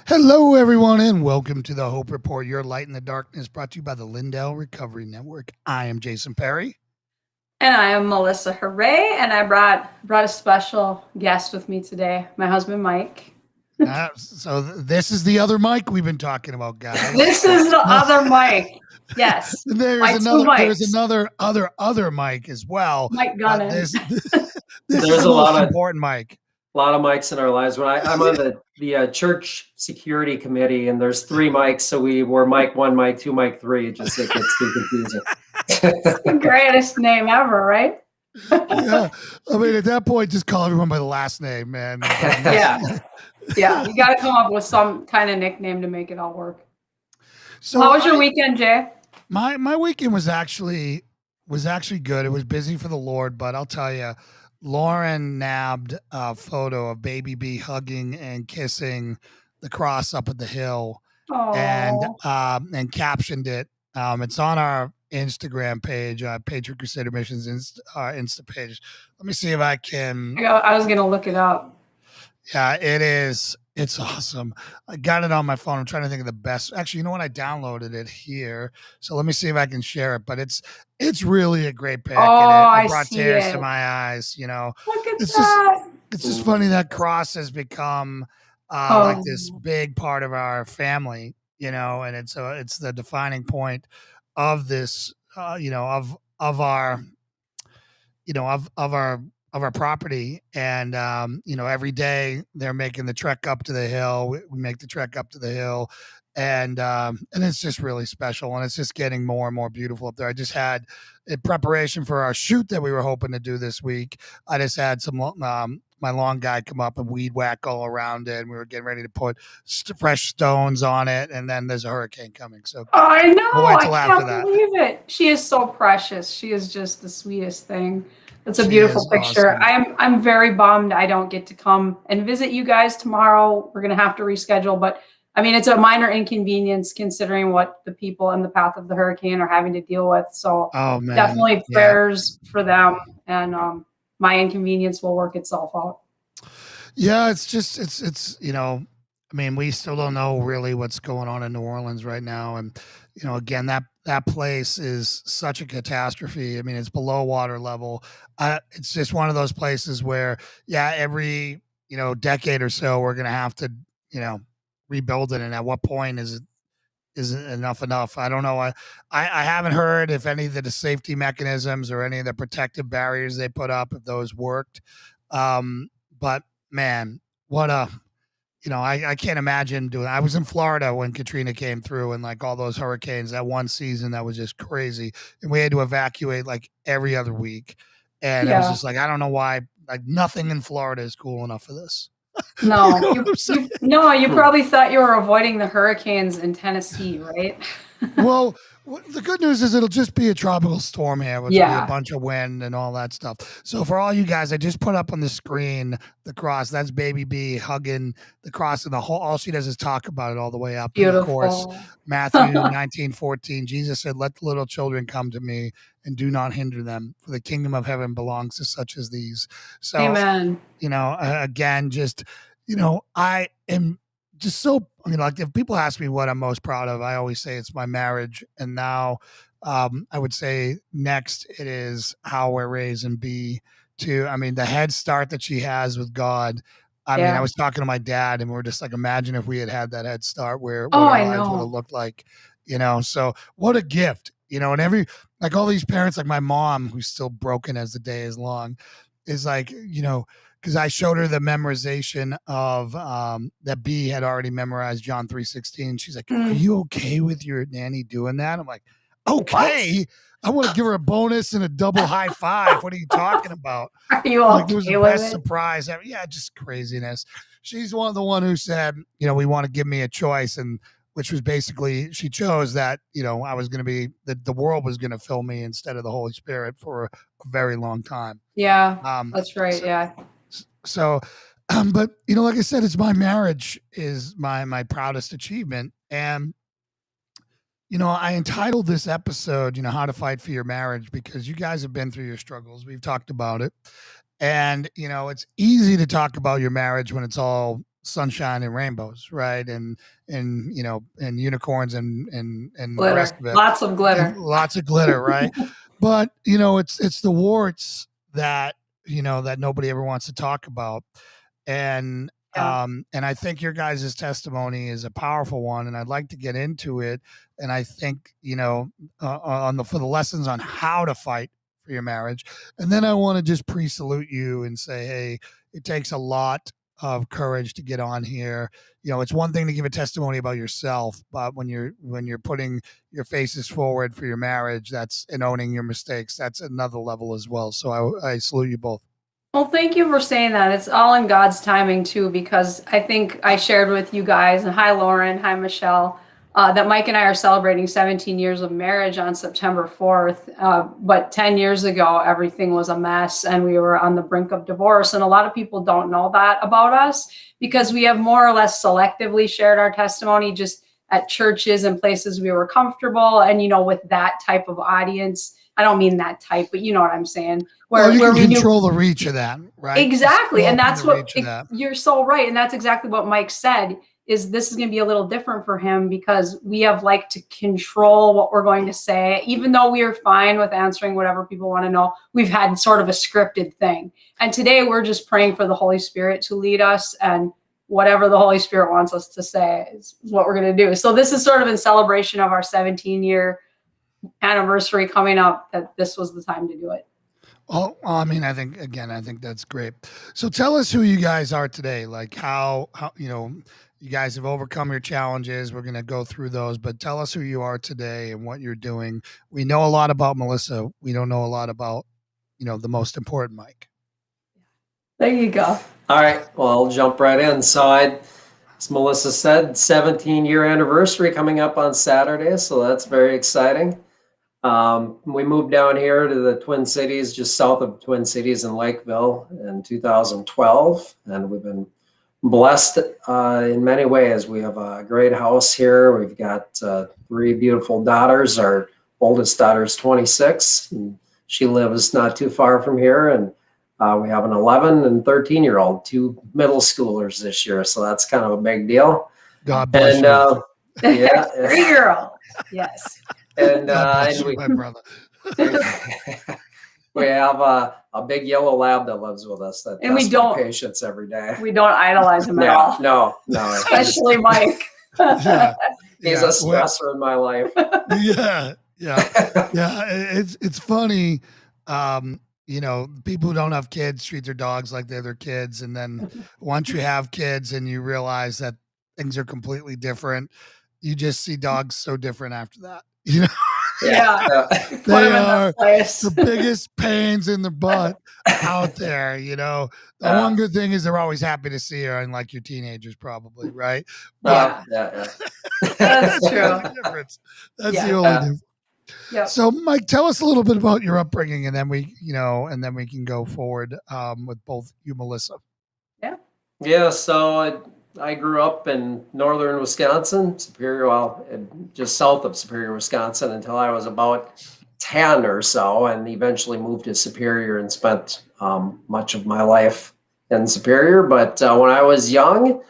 Hello, everyone, and welcome to the Hope Report, your light in the darkness, brought to you by the Lindell Recovery Network. I am Jason Perry. And I am Melissa Hooray, and I brought a special guest with me today, my husband Mike. This is the other Mike we've been talking about, guys. This is the other Mike. Yes. There's another other Mike as well. Mike Gunnan. This is the most important Mike. A lot of mics in our lives. When I'm on the church security committee, and there's 3 mics, so we're mic 1, mic 2, mic 3. It gets too confusing. It's the greatest name ever, right? Yeah, I mean, at that point, just call everyone by the last name, man. Yeah. You got to come up with some kind of nickname to make it all work. So, how was your weekend, Jay? My weekend was actually good. It was busy for the Lord, but I'll tell you, Lauren nabbed a photo of Baby B hugging and kissing the cross up at the hill. Aww. And captioned it. It's on our Instagram page, Patriot Crusader Missions Insta page. Let me see if I can. I was gonna look it up. Yeah, it is. It's awesome. I got it on my phone. I'm trying to think of the best. Actually, you know what? I downloaded it here. So let me see if I can share it. But it's really a great pic. Oh, it brought tears to my eyes. You know, look at that. It's just funny that cross has become like this big part of our family. You know, and it's the defining point of this. Of our property. And every day they're making the trek up to the hill. We make the trek up to the hill, and it's just really special, and it's just getting more and more beautiful up there. I just had, in preparation for our shoot that we were hoping to do this week, I just had some my lawn guy come up and weed whack all around it, and we were getting ready to put fresh stones on it, and then there's a hurricane coming. So I know, I can't believe it. She is so precious. She is just the sweetest thing. It's a beautiful picture. Awesome. I'm very bummed I don't get to come and visit you guys tomorrow. We're going to have to reschedule, but I mean, it's a minor inconvenience considering what the people in the path of the hurricane are having to deal with. So definitely prayers for them, and my inconvenience will work itself out. Yeah, it's I mean, we still don't know really what's going on in New Orleans right now. And, again, that place is such a catastrophe. I mean, it's below water level. It's just one of those places where, every, decade or so, we're going to have to, rebuild it. And at what point is enough? I don't know. I haven't heard if any of the safety mechanisms or any of the protective barriers they put up, if those worked. But man, what I can't imagine doing. I was in Florida when Katrina came through, and like all those hurricanes that one season, that was just crazy. And we had to evacuate like every other week. And I was just like, I don't know why, like nothing in Florida is cool enough for this. No, you probably thought you were avoiding the hurricanes in Tennessee, right? Well, the good news is it'll just be a tropical storm here, which will be a bunch of wind and all that stuff. So for all you guys, I just put up on the screen the cross. That's Baby B hugging the cross, and all she does is talk about it all the way up. Beautiful. And of course, Matthew 19:14, Jesus said, "Let the little children come to me, and do not hinder them, for the kingdom of heaven belongs to such as these." So, amen. Again, just I am just so, like if people ask me what I'm most proud of, I always say it's my marriage. And now I would say next it is how we're raising B to, the head start that she has with God. I mean, I was talking to my dad, and we were just like, imagine if we had that head start, what our lives would have looked like, so what a gift, and like all these parents, like my mom, who's still broken as the day is long, is like, because I showed her the memorization of that B had already memorized John 3:16. She's like, "Are you okay with your nanny doing that?" I'm like, "Okay." What? I want to give her a bonus and a double high five. What are you talking about? Are you okay it was the best surprise ever. Yeah, just craziness. She's one who said, we want to give me a choice, and which was basically she chose that, I was going to be the world was going to fill me instead of the Holy Spirit for a very long time. Yeah, that's right. So, but like I said, it's my marriage is my proudest achievement. And, I entitled this episode, how to fight for your marriage, because you guys have been through your struggles. We've talked about it. And, it's easy to talk about your marriage when it's all sunshine and rainbows, right? And and unicorns and the rest Glitter. of it. Lots of glitter. And lots of glitter, right? But it's the warts that that nobody ever wants to talk about. And Yeah. and I think your guys' testimony is a powerful one, and I'd like to get into it. And I think for the lessons on how to fight for your marriage, and then I want to just pre-salute you and say, hey, it takes a lot of courage to get on here. It's one thing to give a testimony about yourself, but when you're putting your faces forward for your marriage, that's and owning your mistakes, that's another level as well. So I salute you both. Well, thank you for saying that. It's all in God's timing too, because I think I shared with you guys, and hi Lauren, hi Michelle, that Mike and I are celebrating 17 years of marriage on September 4th. But 10 years ago, everything was a mess and we were on the brink of divorce. And a lot of people don't know that about us because we have more or less selectively shared our testimony just at churches and places we were comfortable. And, with that type of audience, I don't mean that type, but you know what I'm saying. Where you can control the reach of that, right? Exactly. And that's what you're so right. And that's exactly what Mike said, is this is going to be a little different for him because we have to control what we're going to say. Even though we are fine with answering whatever people want to know, we've had sort of a scripted thing. And today we're just praying for the Holy Spirit to lead us, and whatever the Holy Spirit wants us to say is what we're going to do. So this is sort of in celebration of our 17-year anniversary coming up, that this was the time to do it. Well, I mean, I think that's great. So tell us who you guys are today, like how you guys have overcome your challenges. We're going to go through those, but tell us who you are today and what you're doing. We know a lot about Melissa. We don't know a lot about, the most important Mike. There you go. All right. Well, I'll jump right in. So as Melissa said, 17-year anniversary coming up on Saturday. So that's very exciting. We moved down here to the Twin Cities, just south of Twin Cities in Lakeville in 2012. And we've been blessed in many ways. We have a great house here. We've got 3 beautiful daughters. Our oldest daughter is 26, and she lives not too far from here. And we have an 11 and 13-year-old, 2 middle schoolers this year. So that's kind of a big deal. God bless you. Yeah. 3-year-old. Yes. And my brother. we have a big yellow lab that lives with us that and tests my patients every day. We don't idolize him at all. No. Especially Mike. Yeah. He's a stressor in my life. Yeah. It's funny. People who don't have kids treat their dogs like they're their kids. And then once you have kids and you realize that things are completely different, you just see dogs so different after that. Yeah. They are the biggest pains in the butt out there. The one good thing is they're always happy to see her, unlike your teenagers, probably, right? Yeah. That's true. That's the only difference. Yeah. So, Mike, tell us a little bit about your upbringing, and then we can go forward with both you, Melissa. Yeah. So I grew up in northern Wisconsin, just south of Superior, Wisconsin, until I was about 10 or so, and eventually moved to Superior and spent much of my life in Superior. But when I was young,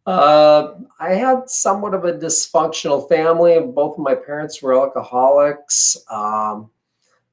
I had somewhat of a dysfunctional family. Both of my parents were alcoholics.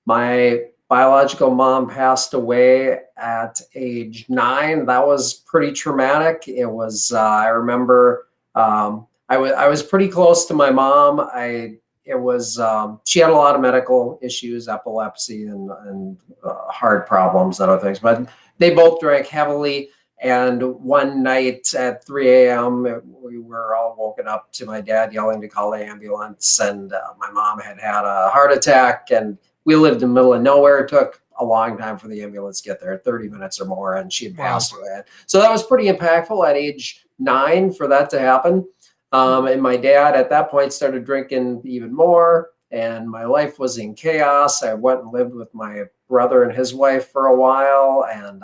My biological mom passed away at age 9. That was pretty traumatic. It was, I remember, I was pretty close to my mom. She had a lot of medical issues, epilepsy and heart problems and other things, but they both drank heavily. And one night at 3 a.m., we were all woken up to my dad yelling to call the ambulance. And my mom had a heart attack, and we lived in the middle of nowhere. It took a long time for the ambulance to get there, 30 minutes or more, and she had passed away. So that was pretty impactful at age 9 for that to happen. And my dad at that point started drinking even more, and my life was in chaos. I went and lived with my brother and his wife for a while, and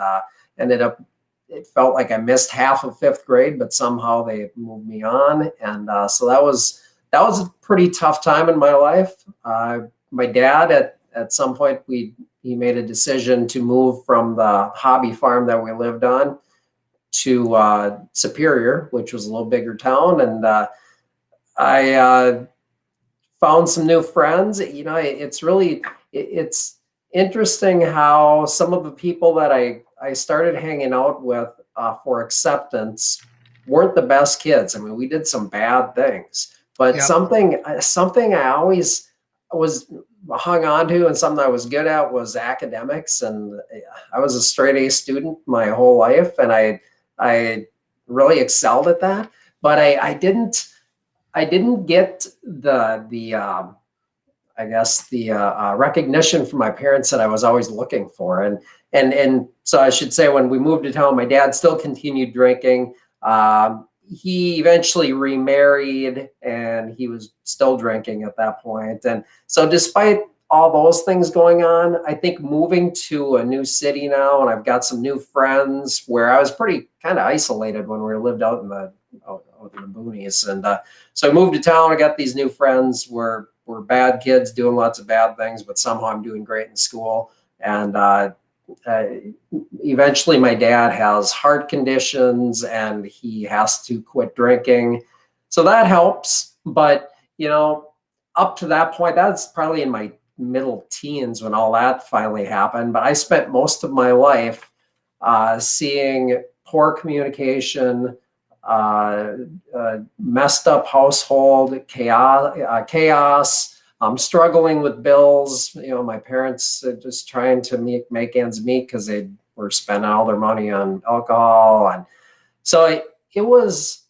ended up, it felt like I missed half of 5th grade, but somehow they moved me on. And so that was a pretty tough time in my life. My dad, at some point, he made a decision to move from the hobby farm that we lived on to Superior, which was a little bigger town, and I found some new friends. You know, it's interesting how some of the people that I started hanging out with for acceptance weren't the best kids. I mean, we did some bad things, but Yep. something I always was hung on to and something I was good at was academics. And I was a straight A student my whole life, and I really excelled at that. But I didn't get the I guess the recognition from my parents that I was always looking for. And so I should say, when we moved to town, my dad still continued drinking. He eventually remarried, and he was still drinking at that point. And so despite all those things going on, I think moving to a new city now, and I've got some new friends, where I was pretty kind of isolated when we lived out in the boonies. And so I moved to town. I got these new friends. We're bad kids doing lots of bad things, but somehow I'm doing great in school. And eventually my dad has heart conditions and he has to quit drinking. So that helps. But, you know, up to that point, that's probably in my middle teens when all that finally happened. But I spent most of my life seeing poor communication, messed up household, chaos, struggling with bills. You know, my parents just trying to make ends meet because they were spending all their money on alcohol. And so it was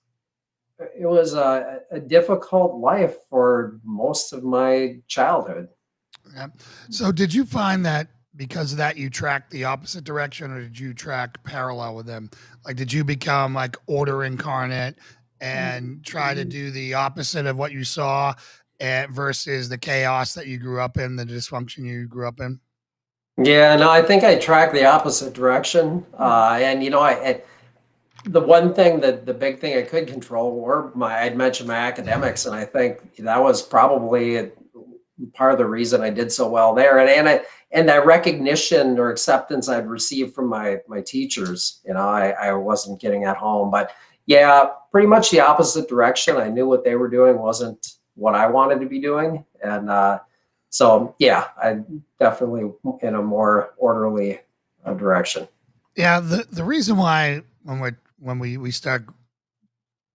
a difficult life for most of my childhood. Yeah. So did you find that because of that you tracked the opposite direction, or did you track parallel with them? Like, did you become like order incarnate and try to do the opposite of what you saw versus the chaos that you grew up in, the dysfunction you grew up in? Yeah, no, I think I tracked the opposite direction. And, you know, the one thing that the big thing I could control were I'd mentioned my academics, and I think that was probably part of the reason I did so well there. And that recognition or acceptance I'd received from my teachers, you know, I wasn't getting at home. But yeah, pretty much the opposite direction. I knew what they were doing wasn't what I wanted to be doing. And so, yeah, I definitely in a more orderly direction. Yeah. The reason why when we start,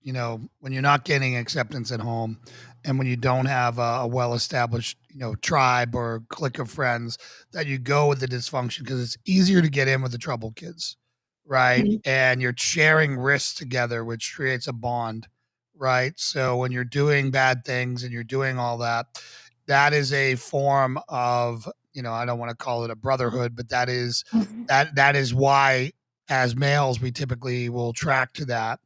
you know, when you're not getting acceptance at home and when you don't have a well-established, you know, tribe or clique of friends, that you go with the dysfunction, because it's easier to get in with the troubled kids, right? Mhm. And you're sharing risks together, which creates a bond, right? So when you're doing bad things and you're doing all that, that is a form of, you know, I don't want to call it a brotherhood, but that is why as males we typically will track to that,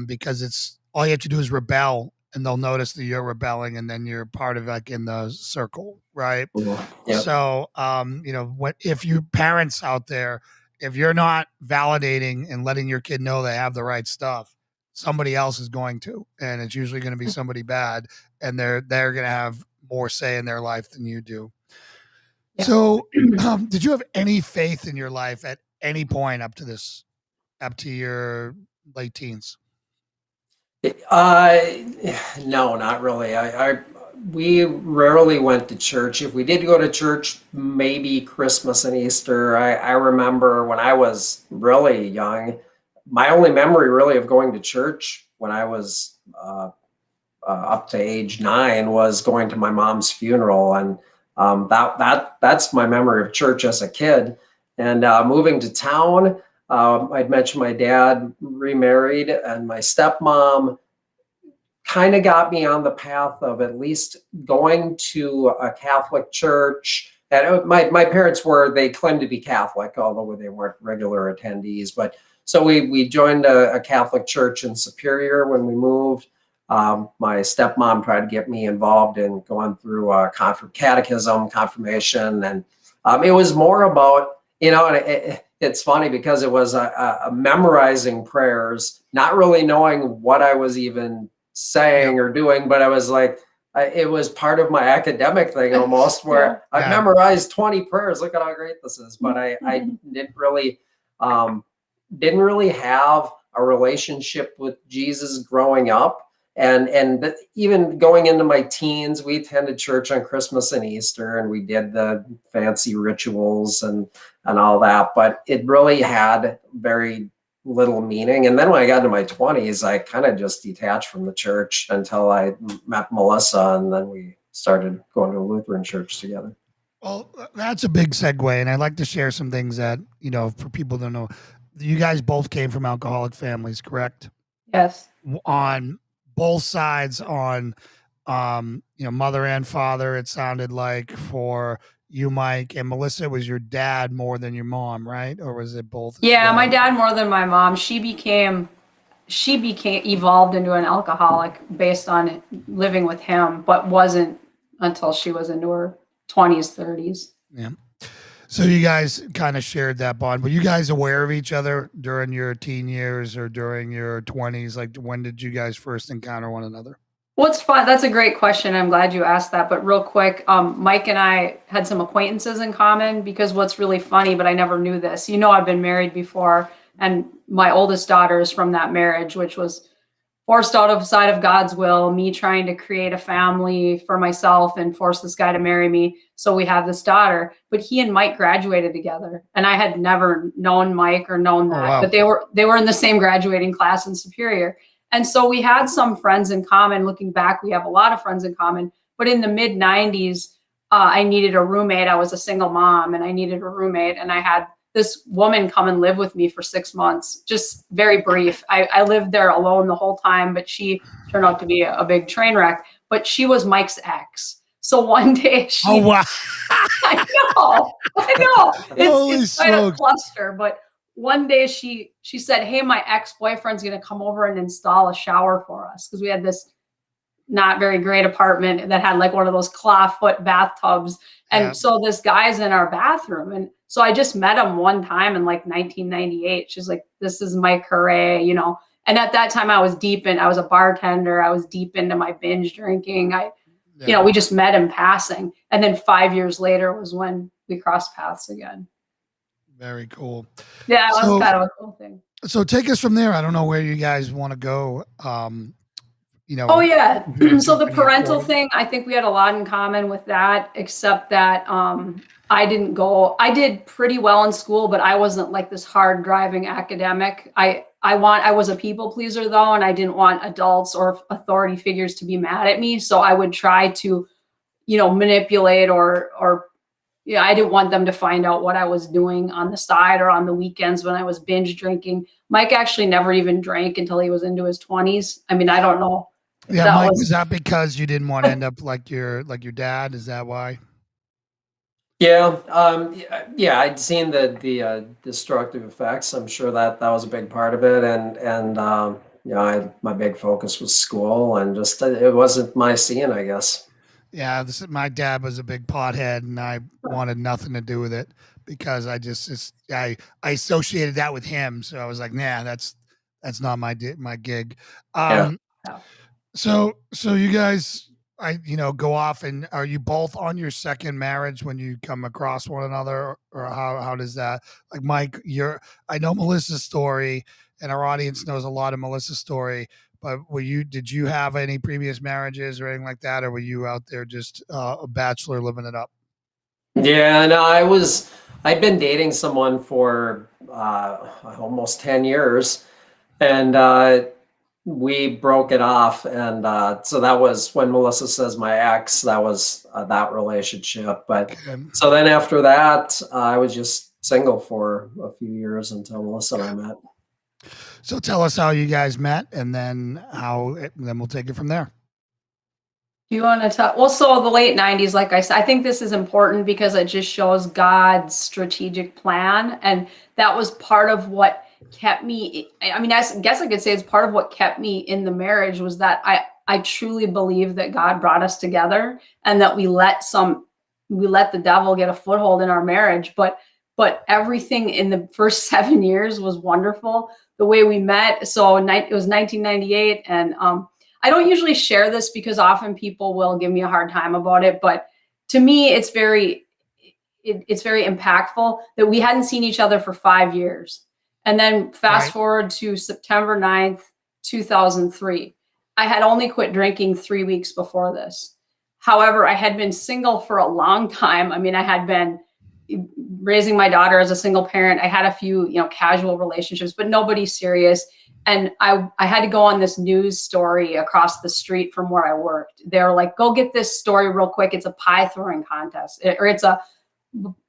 because it's all you have to do is rebel and they'll notice that you're rebelling, and then you're part of like in the circle, right? Yep. So you know, if you parents out there, if you're not validating and letting your kid know they have the right stuff, somebody else is going to, and it's usually going to be somebody bad, and they're going to have more say in their life than you do. Yeah. So did you have any faith in your life at any point up to your late teens? No, not really. We rarely went to church. If we did go to church, maybe Christmas and Easter. I remember when I was really young, my only memory really of going to church when I was up to age 9 was going to my mom's funeral, and that's my memory of church as a kid. And moving to town, I'd mentioned my dad remarried, and my stepmom kind of got me on the path of at least going to a Catholic church. And my parents they claimed to be Catholic, although they weren't regular attendees. But so we joined a Catholic church in Superior when we moved. My stepmom tried to get me involved in going through catechism, confirmation, and it was more about, you know, and it's funny because it was a memorizing prayers, not really knowing what I was even saying or doing, but I was like, it was part of my academic thing almost, where I memorized 20 prayers. Look at how great this is. But I didn't really didn't really have a relationship with Jesus growing up. And even going into my teens, we attended church on Christmas and Easter, and we did the fancy rituals and all that. But it really had very little meaning. And then when I got into my 20s, I kind of just detached from the church until I met Melissa, and then we started going to a Lutheran church together. Well, that's a big segue, and I'd like to share some things that, you know, for people that know, you guys both came from alcoholic families, correct? Yes. On both sides, on you know, mother and father, it sounded like for you, Mike, and Melissa, it was your dad more than your mom, right? Or was it both? Yeah, my dad more than my mom. She became evolved into an alcoholic based on living with him, but wasn't until she was into her 20s, 30s. Yeah. So you guys kind of shared that bond. Were you guys aware of each other during your teen years or during your 20s? Like, when did you guys first encounter one another? What's fun? That's a great question. I'm glad you asked that. But real quick, Mike and I had some acquaintances in common, because what's really funny, but I never knew this. You know, I've been married before, and my oldest daughter is from that marriage, which was forced out of sight of God's will, me trying to create a family for myself and force this guy to marry me. So we have this daughter, but he and Mike graduated together, and I had never known Mike or known that, wow. But they were in the same graduating class in Superior. And so we had some friends in common. Looking back, we have a lot of friends in common, but in the mid 90s, I needed a roommate. I was a single mom and I needed a roommate, and I had this woman come and live with me for 6 months, just very brief. I lived there alone the whole time, but she turned out to be a big train wreck. But she was Mike's ex. So one day she, Oh, wow. I know. It's quite a cluster. But one day she said, "Hey, my ex-boyfriend's going to come over and install a shower for us," because we had this not very great apartment that had like one of those clawfoot bathtubs. And Yeah. so this guy's in our bathroom. And so I just met him one time in like 1998. She's like, "This is Mike Hooray," you know. And at that time I was a bartender. I was deep into my binge drinking. You know, we just met in passing. And then 5 years later was when we crossed paths again. Very cool. Yeah, it was kind of a cool thing. So take us from there. I don't know where you guys want to go. You know. Oh yeah. So the parental thing, I think we had a lot in common with that, except that I did pretty well in school, but I wasn't like this hard driving academic. I was a people pleaser though, and I didn't want adults or authority figures to be mad at me. So I would try to, you know, manipulate or yeah, I didn't want them to find out what I was doing on the side or on the weekends when I was binge drinking. Mike actually never even drank until he was into his 20s. I mean, I don't know. Yeah, Mike, was that because you didn't want to end up like your dad? Is that why? Yeah, I'd seen the destructive effects. I'm sure that was a big part of it, and you know, my big focus was school, and just it wasn't my scene, I guess. Yeah, my dad was a big pothead, and I wanted nothing to do with it because I associated that with him. So I was like, nah, that's not my gig. Yeah. So you guys, go off, and are you both on your second marriage when you come across one another, or how does that, like, Mike, I know Melissa's story, and our audience knows a lot of Melissa's story, but did you have any previous marriages or anything like that, or were you out there just a bachelor living it up? Yeah, no, I'd been dating someone for almost 10 years, and we broke it off. And so that was when Melissa says my ex, that was that relationship. But so then after that, I was just single for a few years until Melissa and I met. So tell us how you guys met, and then then we'll take it from there. Do you want to talk? Well, so the late 90s, like I said, I think this is important because it just shows God's strategic plan. And that was part of what kept me. I mean, I guess I could say it's part of what kept me in the marriage, was that I truly believe that God brought us together, and that we let the devil get a foothold in our marriage. But everything in the first 7 years was wonderful. The way we met. So it was 1998, and I don't usually share this because often people will give me a hard time about it, but to me, it's very impactful that we hadn't seen each other for 5 years. And then fast Right. forward to September 9th, 2003. I had only quit drinking 3 weeks before this. However, I had been single for a long time. I mean, I had been raising my daughter as a single parent. I had a few, casual relationships, but nobody serious. And I had to go on this news story across the street from where I worked. They're like, go get this story real quick. It's a pie throwing contest, or it's a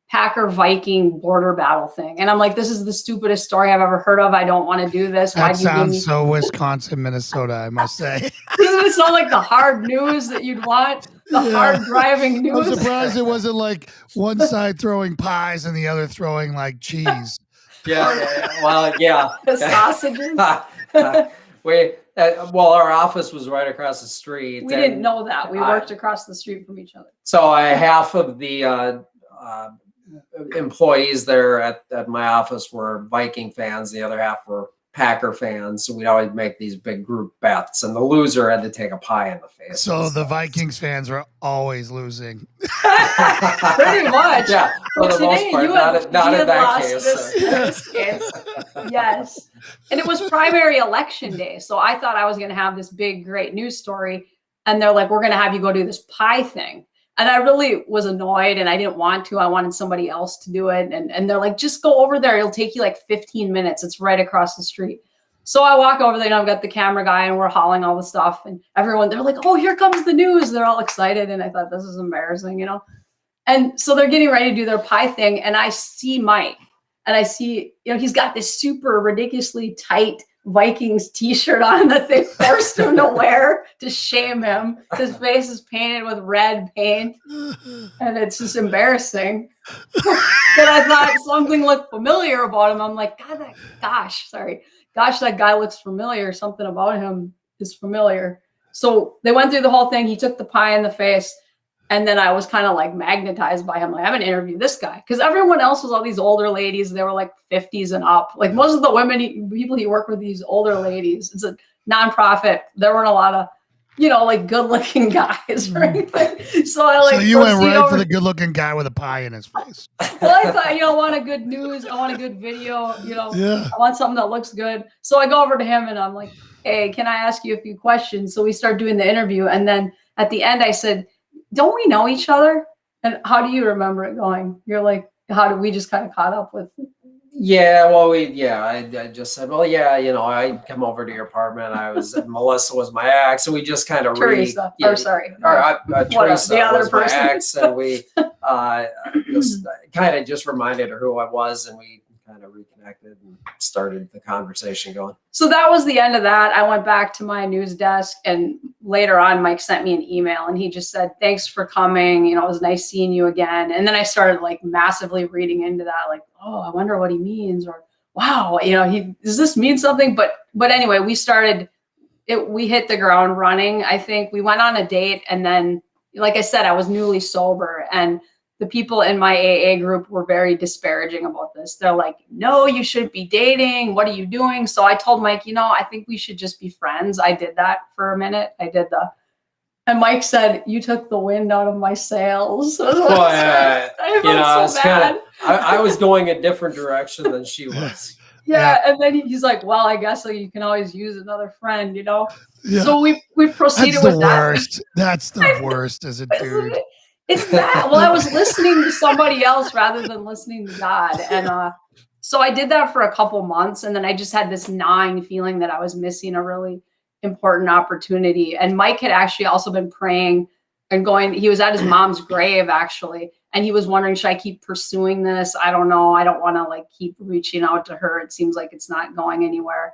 Packer Viking border battle thing. And I'm like, this is the stupidest story I've ever heard of. I don't want to do this. That sounds so Wisconsin, Minnesota, I must say. Doesn't it sound like the hard news that you'd want? The hard driving news. I'm surprised it wasn't like one side throwing pies and the other throwing like cheese. Well, yeah. The sausages. Our office was right across the street. We didn't know that. We worked across the street from each other. So half of the employees there at my office were Viking fans. The other half were Packer fans. So we'd always make these big group bets, and the loser had to take a pie in the face. So the Vikings fans were always losing. Pretty much. Yeah, for the most part. Not in that case. This case. Yes. And it was primary election day. So I thought I was going to have this big, great news story. And they're like, we're going to have you go do this pie thing. And I really was annoyed, and I didn't want to. I wanted somebody else to do it. And they're like, just go over there. It'll take you like 15 minutes. It's right across the street. So I walk over there, and I've got the camera guy, and we're hauling all the stuff. And everyone, they're like, oh, here comes the news. They're all excited. And I thought, this is embarrassing, And so they're getting ready to do their pie thing. And I see Mike. And I see, he's got this super ridiculously tight Vikings t-shirt on that they forced him to wear to shame him. His face is painted with red paint, and it's just embarrassing. But I thought something looked familiar about him. I'm like, gosh, that guy looks familiar. Something about him is familiar. So they went through the whole thing. He took the pie in the face. And then I was kind of like magnetized by him. Like, I'm going to interview this guy. Because everyone else was all these older ladies. They were like 50s and up. Like most of the people he worked with, these older ladies. It's a nonprofit. There weren't a lot of, like good looking guys or anything. So you went right for the good looking guy with a pie in his face. Well, I thought, I want a good news. I want a good video. Yeah. I want something that looks good. So I go over to him and I'm like, hey, can I ask you a few questions? So we start doing the interview. And then at the end I said, don't we know each other? And how do you remember it going? You're like, how did we just kind of caught up with? Yeah, well, I just said, well, yeah, I come over to your apartment. Melissa was my ex, and we just kind of Teresa, Teresa the other was person. My ex, and we just reminded her who I was, and we kind of reconnected and started the conversation going. So that was the end of that. I went back to my news desk, and later on, Mike sent me an email, and he just said, thanks for coming. It was nice seeing you again. And then I started like massively reading into that, like, oh, I wonder what he means, or wow, does this mean something? But anyway, we hit the ground running. I think we went on a date, and then, like I said, I was newly sober, and the people in my AA group were very disparaging about this. They're like, no, you shouldn't be dating. What are you doing? So I told Mike, I think we should just be friends. I did that for a minute. And Mike said, you took the wind out of my sails. I felt so bad. I was going a different direction than she was. Yeah. And then he's like, well, I guess you can always use another friend, Yeah. So we proceeded with that. That's the worst as a dude. It's that. Well, I was listening to somebody else rather than listening to God. And so I did that for a couple months. And then I just had this gnawing feeling that I was missing a really important opportunity. And Mike had actually also been praying and he was at his mom's grave, actually. And he was wondering, should I keep pursuing this? I don't know. I don't want to keep reaching out to her. It seems like it's not going anywhere.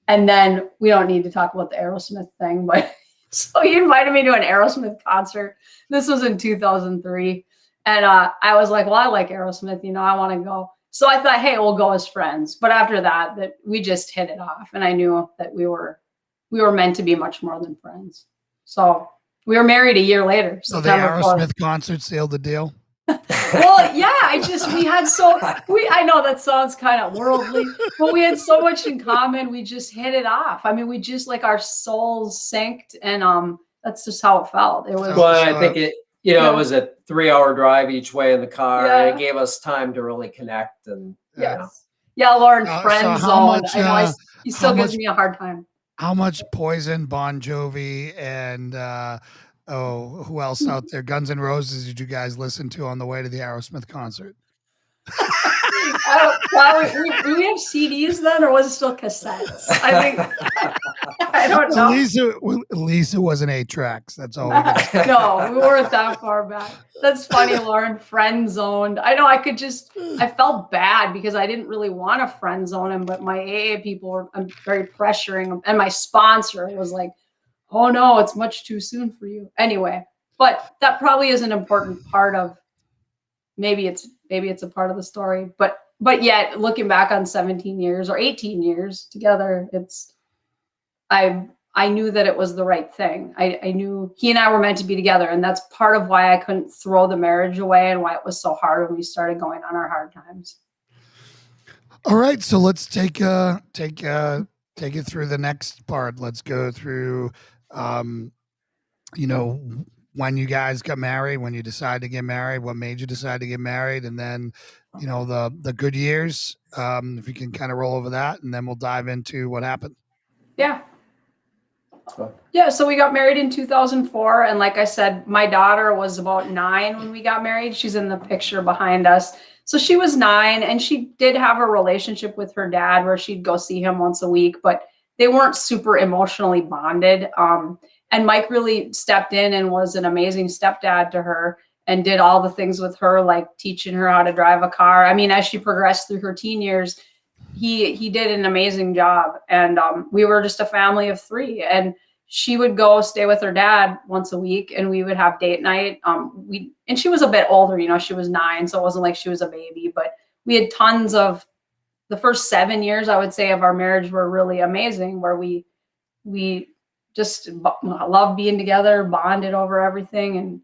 And then we don't need to talk about the Aerosmith thing, but so he invited me to an Aerosmith concert. This was in 2003. And I was like, well, I like Aerosmith, I want to go. So I thought, hey, we'll go as friends. But after that we just hit it off. And I knew that we were meant to be much more than friends. So we were married a year later. So the Aerosmith concert sealed the deal? Well, yeah, I know that sounds kind of worldly, but we had so much in common. We just hit it off. I mean, we just our souls synced, and that's just how it felt. It was. Well, I think it was a 3-hour drive each way in the car. Yeah. And it gave us time to really connect. And yes. Yeah, Lauren, So friend how zoned. much? I know he How still gives much? me a hard time. How much Poison, Bon Jovi, and oh, who else out there? Guns N' Roses. Did you guys listen to on the way to the Aerosmith concert? We have CDs then, or was it still cassettes? I think I don't know. At least it wasn't 8 tracks. That's all we got. No, we weren't that far back. That's funny, Lauren. Friend zoned. I know. I felt bad because I didn't really want to friend zone him, but my AA people were very pressuring him, and my sponsor was like, "Oh no, it's much too soon for you." Anyway, but that probably is an important part of. Maybe it's a part of the story, but yet looking back on 17 years or 18 years together, I knew that it was the right thing. I knew he and I were meant to be together, and that's part of why I couldn't throw the marriage away and why it was so hard when we started going on our hard times. All right, so let's take it through the next part. Let's go through, you know, when you guys got married, when you decided to get married, what made you decide to get married, and then, you know, the good years. If you can kind of roll over that, and then we'll dive into what happened. Yeah. Yeah, so we got married in 2004, and like I said, my daughter was about 9 when we got married. She's in the picture behind us. So she was 9, and she did have a relationship with her dad where she'd go see him once a week, but they weren't super emotionally bonded. And Mike really stepped in and was an amazing stepdad to her and did all the things with her, like teaching her how to drive a car. I mean, as she progressed through her teen years, he did an amazing job. And we were just a family of 3. And she would go stay with her dad once a week, and we would have date night. And she was a bit older, you know, she was 9, so it wasn't like she was a baby, but we had tons of the first 7 years, I would say, of our marriage were really amazing, where we just loved being together, bonded over everything, and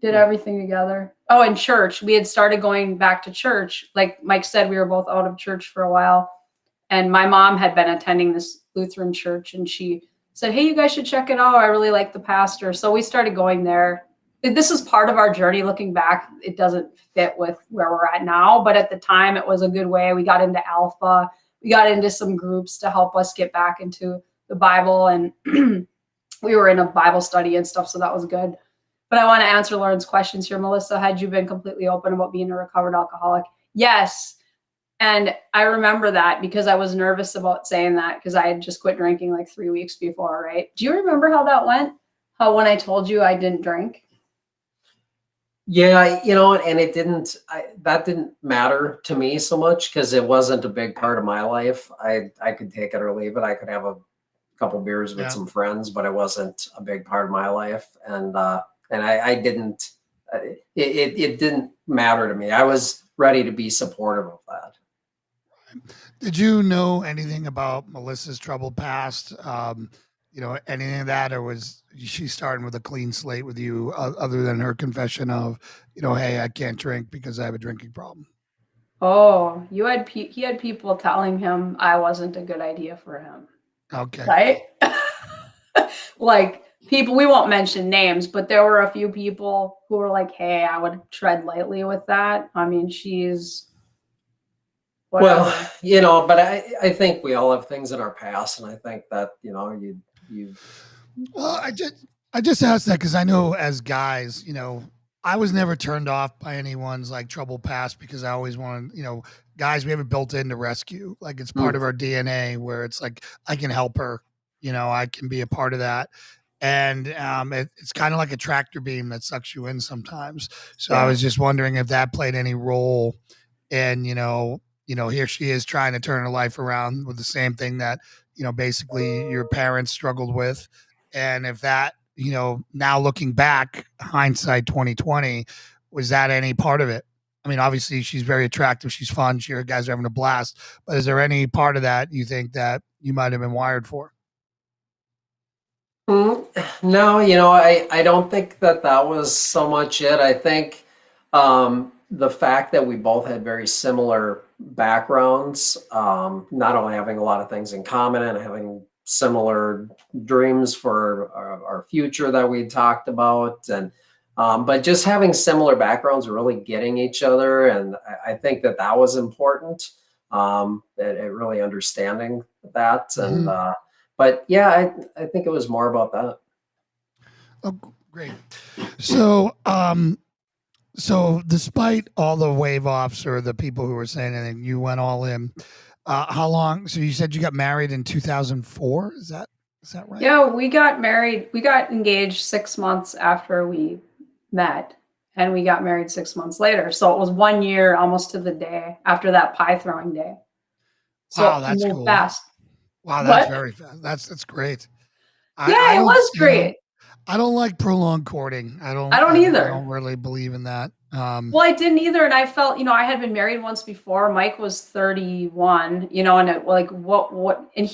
did everything together. Oh, and church. We had started going back to church. Like Mike said, we were both out of church for a while. And my mom had been attending this Lutheran church, and she said, "Hey, you guys should check it out. I really like the pastor." So we started going there. This is part of our journey. Looking back, it doesn't fit with where we're at now, but at the time it was a good way. We got into Alpha. We got into some groups to help us get back into the Bible, and we were in a Bible study and stuff, so that was good. But I want to answer Lauren's questions here. Melissa, had you been completely open about being a recovered alcoholic? Yes. And I remember that because I was nervous about saying that because I had just quit drinking like 3 weeks before, right? Do you remember how that went? How when I told you I didn't drink? Yeah, you know, and that didn't matter to me so much because it wasn't a big part of my life. I could take it or leave it. I could have a couple beers with some friends, but it wasn't a big part of my life. And I didn't, it didn't matter to me. I was ready to be supportive of that. Did you know anything about Melissa's troubled past? You know, anything of that, or was she starting with a clean slate with you, other than her confession of, you know, hey, I can't drink because I have a drinking problem? Oh, he had people telling him I wasn't a good idea for him. Okay. Right? Like people, we won't mention names, but there were a few people who were like, "Hey, I would tread lightly with that." I mean, she's whatever. Well, you know, but I think we all have things in our past, and I think that, you know, you. Well, I just asked that because I know as guys, you know, I was never turned off by anyone's like troubled past because I always wanted, you know, guys, we have it built in to rescue. Like it's part of our DNA where it's like I can help her, you know, I can be a part of that. And it's kind of like a tractor beam that sucks you in sometimes. So I was just wondering if that played any role in, you know, here she is trying to turn her life around with the same thing that, you know, basically your parents struggled with. And if that, you know, now looking back, hindsight 2020, was that any part of it? I mean, obviously she's very attractive. She's fun. You guys are having a blast. But is there any part of that you think that you might have been wired for? No, you know, I don't think that was so much it. I think the fact that we both had very similar backgrounds, not only having a lot of things in common and having similar dreams for our future that we talked about, and but just having similar backgrounds, really getting each other, and I think that was important. and really understanding that. Mhm. But yeah, I think it was more about that. Oh, great. So, so despite all the wave offs or the people who were saying anything, you went all in. How long? So you said you got married in 2004. Is that right? Yeah, we got married. We got engaged 6 months after we met, and we got married 6 months later. So it was 1 year almost to the day after that pie throwing day. Wow, So it that's moved cool. fast. Wow, that's What? very fast. That's great. I Yeah, it don't, was great. I don't like prolonged courting. I don't I don't either. really believe in that. Well, I didn't either, and I felt, I had been married once before. Mike was 31, and it, like what, and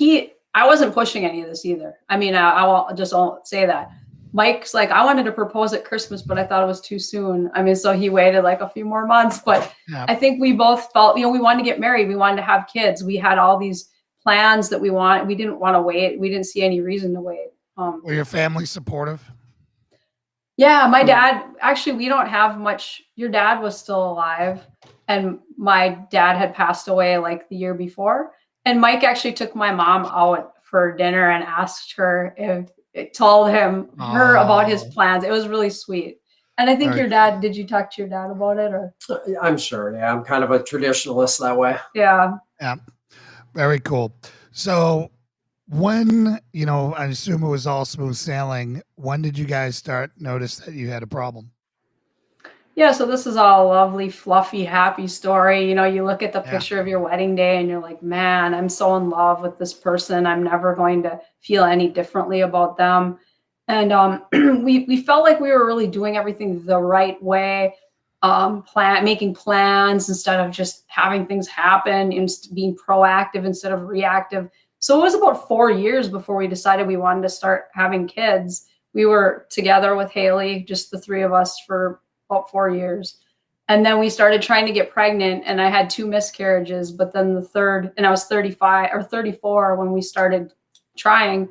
I wasn't pushing any of this either. I mean, I will just won't say that. Mike's like, I wanted to propose at Christmas, but I thought it was too soon. I mean, so he waited like a few more months. But yeah. I think we both felt, we wanted to get married. We wanted to have kids. We had all these plans that we want. We didn't want to wait. We didn't see any reason to wait. Were your family supportive? Yeah, my dad, actually, we don't have much. Your dad was still alive, and my dad had passed away like the year before. And Mike actually took my mom out for dinner and asked her if it told her about his Oh, plans. It was really sweet. And I think very your cool. dad, did you talk to your dad about it or? I'm sure. Yeah, I'm kind of a traditionalist that way. Yeah. Yeah, very cool. So when, I assume it was all smooth sailing. When did you guys start notice that you had a problem? Yeah, so this is all a lovely, fluffy, happy story. You look at the Yeah. picture of your wedding day and you're like, man, I'm so in love with this person. I'm never going to feel any differently about them. And we felt like we were really doing everything the right way, making plans instead of just having things happen and being proactive instead of reactive. So it was about 4 years before we decided we wanted to start having kids. We were together with Haley, just the three of us, for about 4 years. And then we started trying to get pregnant, and I had two miscarriages. But then the third, and I was 35 or 34 when we started trying.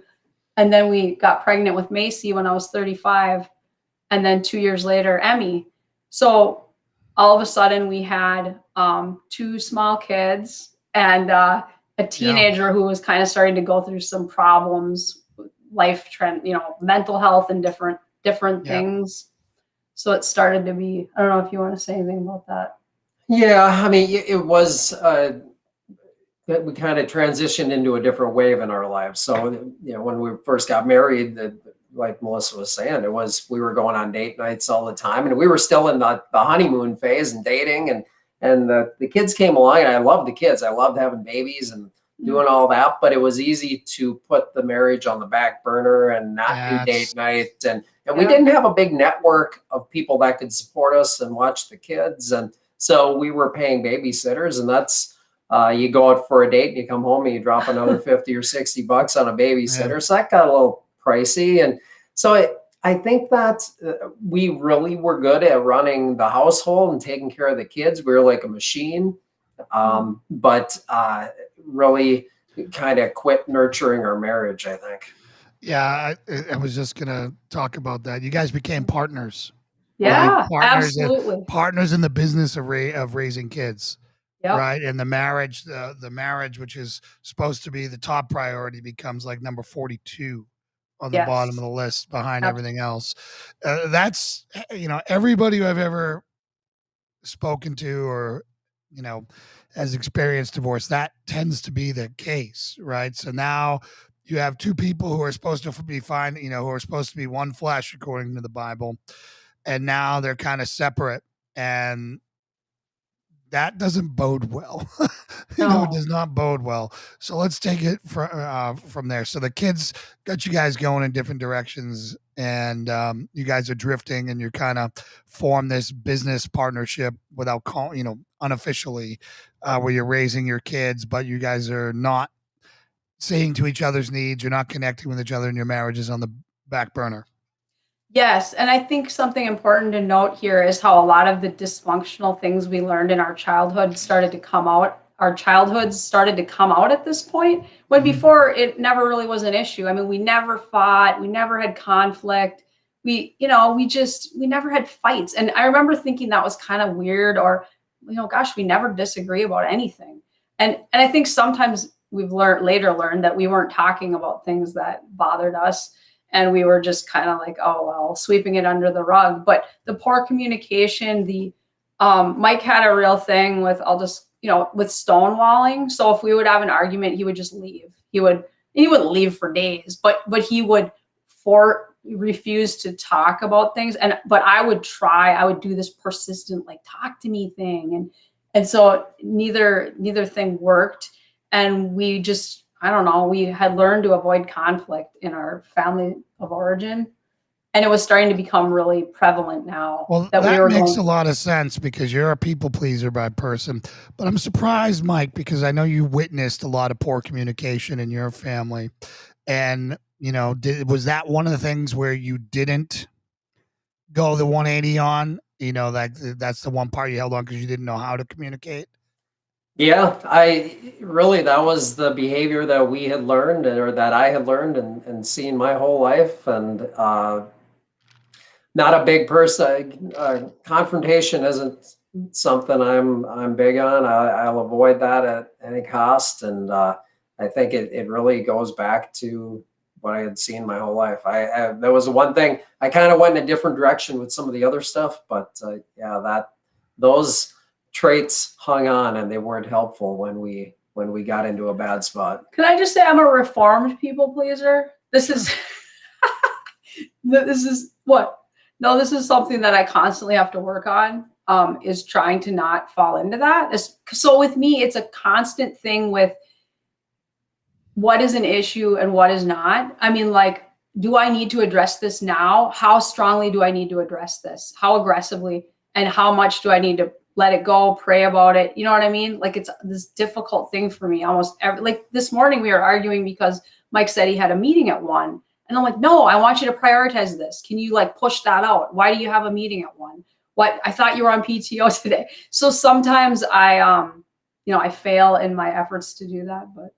And then we got pregnant with Macy when I was 35. And then 2 years later, Emmy. So all of a sudden, we had two small kids and a teenager who was kind of starting to go through some problems, life trend, mental health and different Yeah. things. So it started to be, I don't know if you want to say anything about that. Yeah, I mean, it was that we kind of transitioned into a different wave in our lives. So, when we first got married, like Melissa was saying, we were going on date nights all the time, and we were still in the honeymoon phase and dating, and the kids came along, and I loved the kids. I loved having babies and doing all that, but it was easy to put the marriage on the back burner and not do date night. And we didn't have a big network of people that could support us and watch the kids. And so we were paying babysitters, and that's, you go out for a date and you come home and you drop another 50 or $60 on a babysitter. Yeah. So that got a little pricey. And so I think that we really were good at running the household and taking care of the kids. We were like a machine, but really kind of quit nurturing our marriage, I think. Yeah, I was just gonna talk about that. You guys became partners. Yeah, Partners absolutely. Partners in the business of raising kids. Yep. Right. And the marriage, which is supposed to be the top priority, becomes like number 42 on the bottom of the list behind everything else. That's, everybody who I've ever spoken to or, has experienced divorce, that tends to be the case. Right. So now you have two people who are supposed to be fine, who are supposed to be one flesh according to the Bible. And now they're kind of separate. And that doesn't bode well. It does not bode well. So let's take it from there. So the kids got you guys going in different directions, and you guys are drifting, and you're kind of form this business partnership without unofficially, where you're raising your kids, but you guys are not seeing to each other's needs. You're not connecting with each other, and your marriage is on the back burner. Yes, and I think something important to note here is how a lot of the dysfunctional things we learned in our childhood started to come out. Our childhoods started to come out at this point, when before it never really was an issue. I mean, we never fought, we never had conflict. We never had fights. And I remember thinking that was kind of weird, or, gosh, we never disagree about anything. And I think sometimes we've learned that we weren't talking about things that bothered us, and we were just kind of like, oh well, sweeping it under the rug. But the poor communication, Mike had a real thing with, with stonewalling. So if we would have an argument, he would just leave. He wouldn't leave for days, but he would refuse to talk about things. But I would do this persistent, like, talk to me thing. And so neither thing worked. And we just, I don't know, we had learned to avoid conflict in our family of origin. And it was starting to become really prevalent now. Well, that makes a lot of sense, because you're a people pleaser by person. But I'm surprised, Mike, because I know you witnessed a lot of poor communication in your family. And, was that one of the things where you didn't go the 180 on? That's the one part you held on because you didn't know how to communicate? Yeah, that was the behavior that we had learned, or that I had learned and seen my whole life. And not a big person. Confrontation isn't something I'm big on. I'll avoid that at any cost. And I think it really goes back to what I had seen my whole life. There was one thing, I kind of went in a different direction with some of the other stuff, but those traits hung on, and they weren't helpful when we got into a bad spot. Can I just say I'm a reformed people pleaser? This is what? No, this is something that I constantly have to work on, is trying to not fall into that. So with me, it's a constant thing with what is an issue and what is not. I mean, like, do I need to address this now? How strongly do I need to address this? How aggressively? And how much do I need to let it go, pray about it? You know what I mean? Like, it's this difficult thing for me like this morning we were arguing because Mike said he had a meeting at 1. And I'm like, no, I want you to prioritize this. Can you push that out? Why do you have a meeting at 1? What? I thought you were on PTO today. So sometimes I fail in my efforts to do that, but.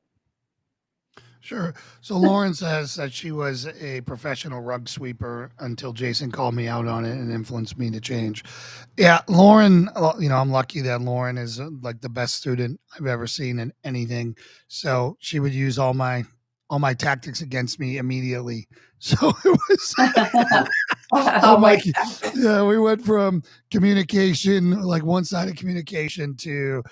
Sure. So Lauren says that she was a professional rug sweeper until Jason called me out on it and influenced me to change. Yeah, Lauren, I'm lucky that Lauren is like the best student I've ever seen in anything. So she would use all my tactics against me immediately. So it was we went from communication, like one-sided communication, to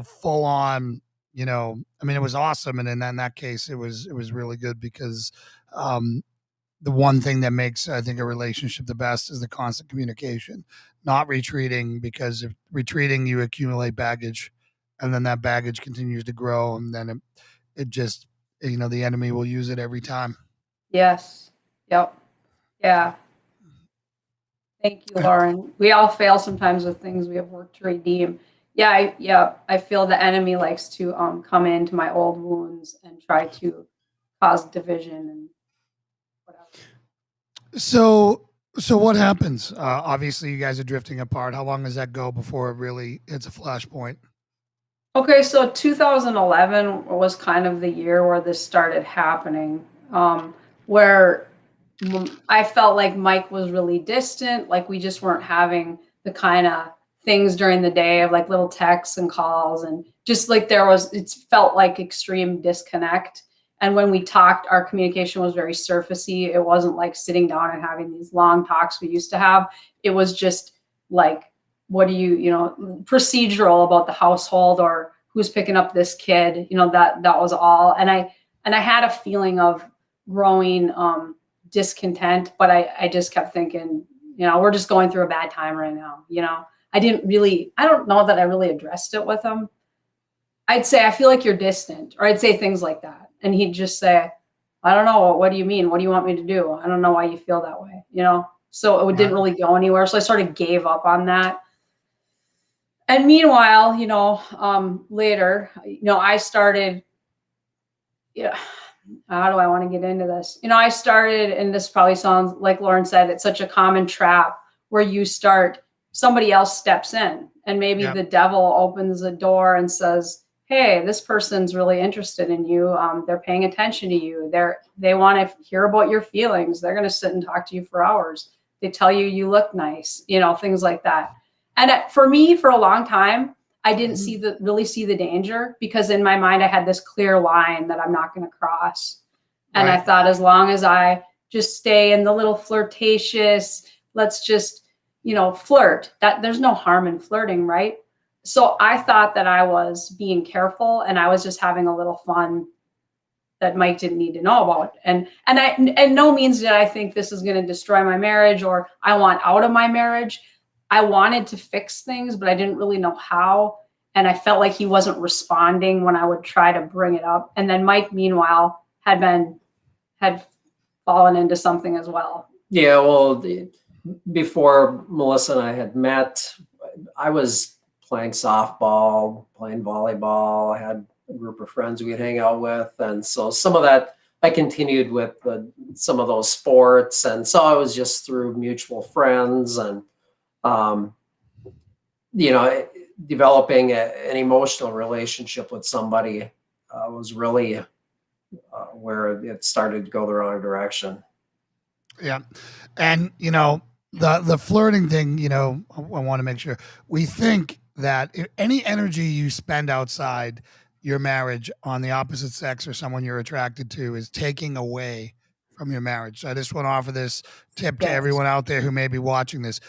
full on. It was awesome. And in that case, it was really good, because the one thing that makes, I think, a relationship the best is the constant communication, not retreating, because if retreating, you accumulate baggage, and then that baggage continues to grow. And then it just, the enemy will use it every time. Yes. Yep. Yeah. Thank you, Lauren. We all fail sometimes with things we have worked to redeem. Yeah, I feel the enemy likes to come into my old wounds and try to cause division and whatever. So what happens? Obviously, you guys are drifting apart. How long does that go before it really hits a flashpoint? Okay, so 2011 was kind of the year where this started happening, where I felt like Mike was really distant, like we just weren't having the kind of things during the day of like little texts and calls, and just like it felt like extreme disconnect. And when we talked, our communication was very surfacey. It wasn't like sitting down and having these long talks we used to have. It was just like, what do procedural about the household, or who's picking up this kid, that was all. And I had a feeling of growing discontent, but I just kept thinking, we're just going through a bad time right now. I don't know that I really addressed it with him. I'd say, I feel like you're distant, or I'd say things like that. And he'd just say, I don't know. What do you mean? What do you want me to do? I don't know why you feel that way, So it didn't really go anywhere. So I sort of gave up on that. And meanwhile, later, I started, how do I want to get into this? I started, and this probably sounds like Lauren said, it's such a common trap where somebody else steps in, and maybe the devil opens the door and says, hey, this person's really interested in you. They're paying attention to you. They want to hear about your feelings. They're going to sit and talk to you for hours. They tell you look nice, things like that. And for me, for a long time, I didn't really see the danger, because in my mind I had this clear line that I'm not going to cross. And I thought, as long as I just stay in the little flirtatious, let's just, flirt, that there's no harm in flirting, right? So I thought that I was being careful and I was just having a little fun that Mike didn't need to know about. And no means did I think this is going to destroy my marriage or I want out of my marriage. I wanted to fix things, but I didn't really know how. And I felt like he wasn't responding when I would try to bring it up. And then Mike, meanwhile, had fallen into something as well. Yeah, well, before Melissa and I had met, I was playing softball, playing volleyball. I had a group of friends we'd hang out with. And so some of that I continued with some of those sports. And so it was just through mutual friends and, developing an emotional relationship with somebody was really where it started to go the wrong direction. Yeah. And, the flirting thing, I want to make sure we think that if any energy you spend outside your marriage on the opposite sex or someone you're attracted to is taking away from your marriage. So I just want to offer this tip to everyone out there who may be watching this.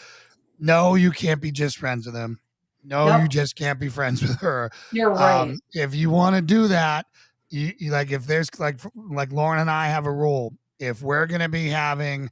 No, you can't be just friends with them. No, you just can't be friends with her. You're right. If you want to do that, you like, if there's like Lauren and I have a rule, if we're going to be having,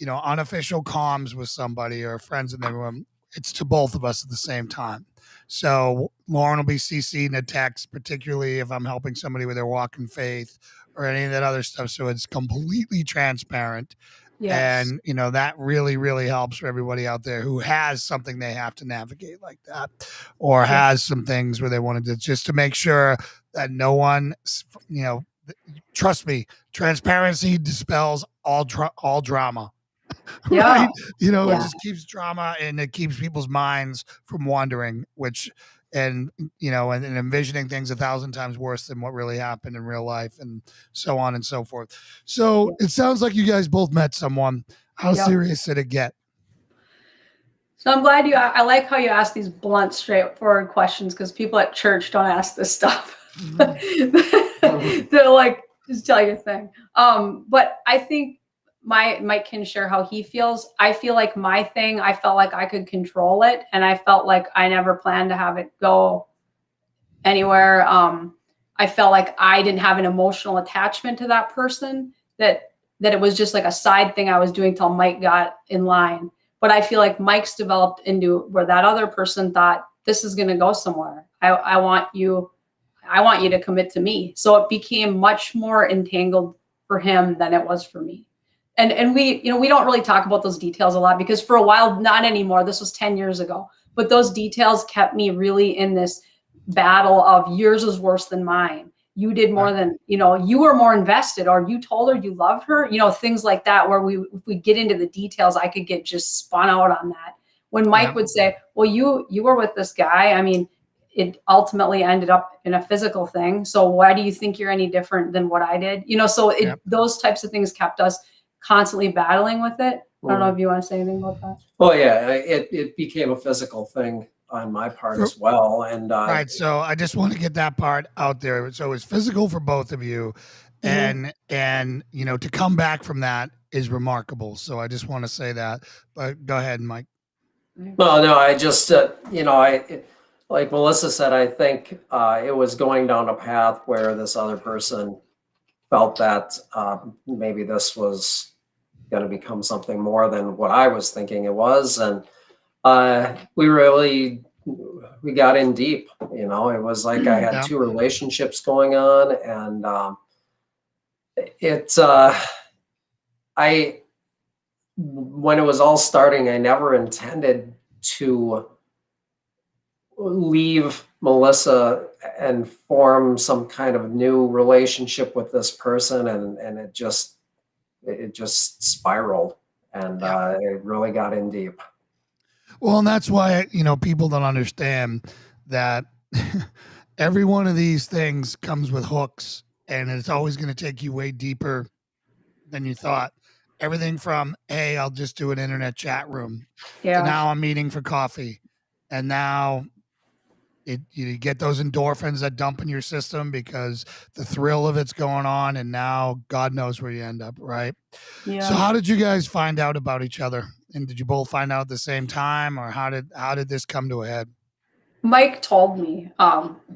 unofficial comms with somebody or friends in the room, it's to both of us at the same time. So Lauren will be CC'd in a text, particularly if I'm helping somebody with their walk in faith or any of that other stuff. So it's completely transparent. Yes. And, that really, really helps for everybody out there who has something they have to navigate like that, or has some things where they want to do, just to make sure that no one, trust me, transparency dispels all drama. Right? It just keeps drama and it keeps people's minds from wandering, and envisioning things 1,000 times worse than what really happened in real life, and so on and so forth. So it sounds like you guys both met someone. How serious did it get? So I'm glad I like how you ask these blunt, straightforward questions, because people at church don't ask this stuff. They're like, just tell your thing. But I think Mike can share how he feels. I feel like my thing, I felt like I could control it, and I felt like I never planned to have it go anywhere. I felt like I didn't have an emotional attachment to that person, that it was just like a side thing I was doing till Mike got in line. But I feel like Mike's developed into where that other person thought, this is going to go somewhere. I want you to commit to me. So it became much more entangled for him than it was for me. And we, we don't really talk about those details a lot, because for a while, not anymore. This was 10 years ago, but those details kept me really in this battle of yours is worse than mine. You did more than, you were more invested, or you told her you loved her, things like that, where if we get into the details, I could get just spun out on that. When Mike would say, well, you were with this guy. I mean, it ultimately ended up in a physical thing. So why do you think you're any different than what I did? Those types of things kept us constantly battling with it. I don't know if you want to say anything about that. Well, yeah, it became a physical thing on my part as well. And right. So I just want to get that part out there. So it's physical for both of you. And to come back from that is remarkable. So I just want to say that. But go ahead, Mike. Well, no, I just, like Melissa said, I think it was going down a path where this other person felt that maybe this was going to become something more than what I was thinking it was. And we got in deep, it was like I had two relationships going on, and when it was all starting, I never intended to leave Melissa and form some kind of new relationship with this person, and it just spiraled, and it really got in deep. Well, and that's why, people don't understand that every one of these things comes with hooks, and it's always going to take you way deeper than you thought. Everything from, hey, I'll just do an internet chat room, to now I'm meeting for coffee, and now you get those endorphins that dump in your system because the thrill of it's going on, and now God knows where you end up, right? Yeah. So how did you guys find out about each other? And did you both find out at the same time, or how did this come to a head? Mike told me.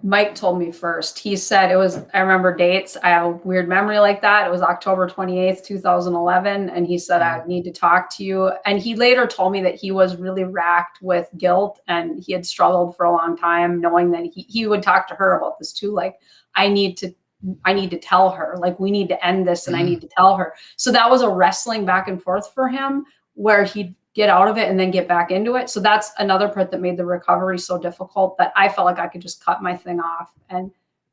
Mike told me first. He said it was, I remember dates. I have a weird memory like that. It was October 28th, 2011. And he said, I need to talk to you. And he later told me that he was really racked with guilt and he had struggled for a long time, knowing that he would talk to her about this too. Like, I need to tell her, like, we need to end this and I need to tell her. So that was a wrestling back and forth for him where he'd get out of it and then get back into it. So that's another part that made the recovery so difficult, that I felt like I could just cut my thing off and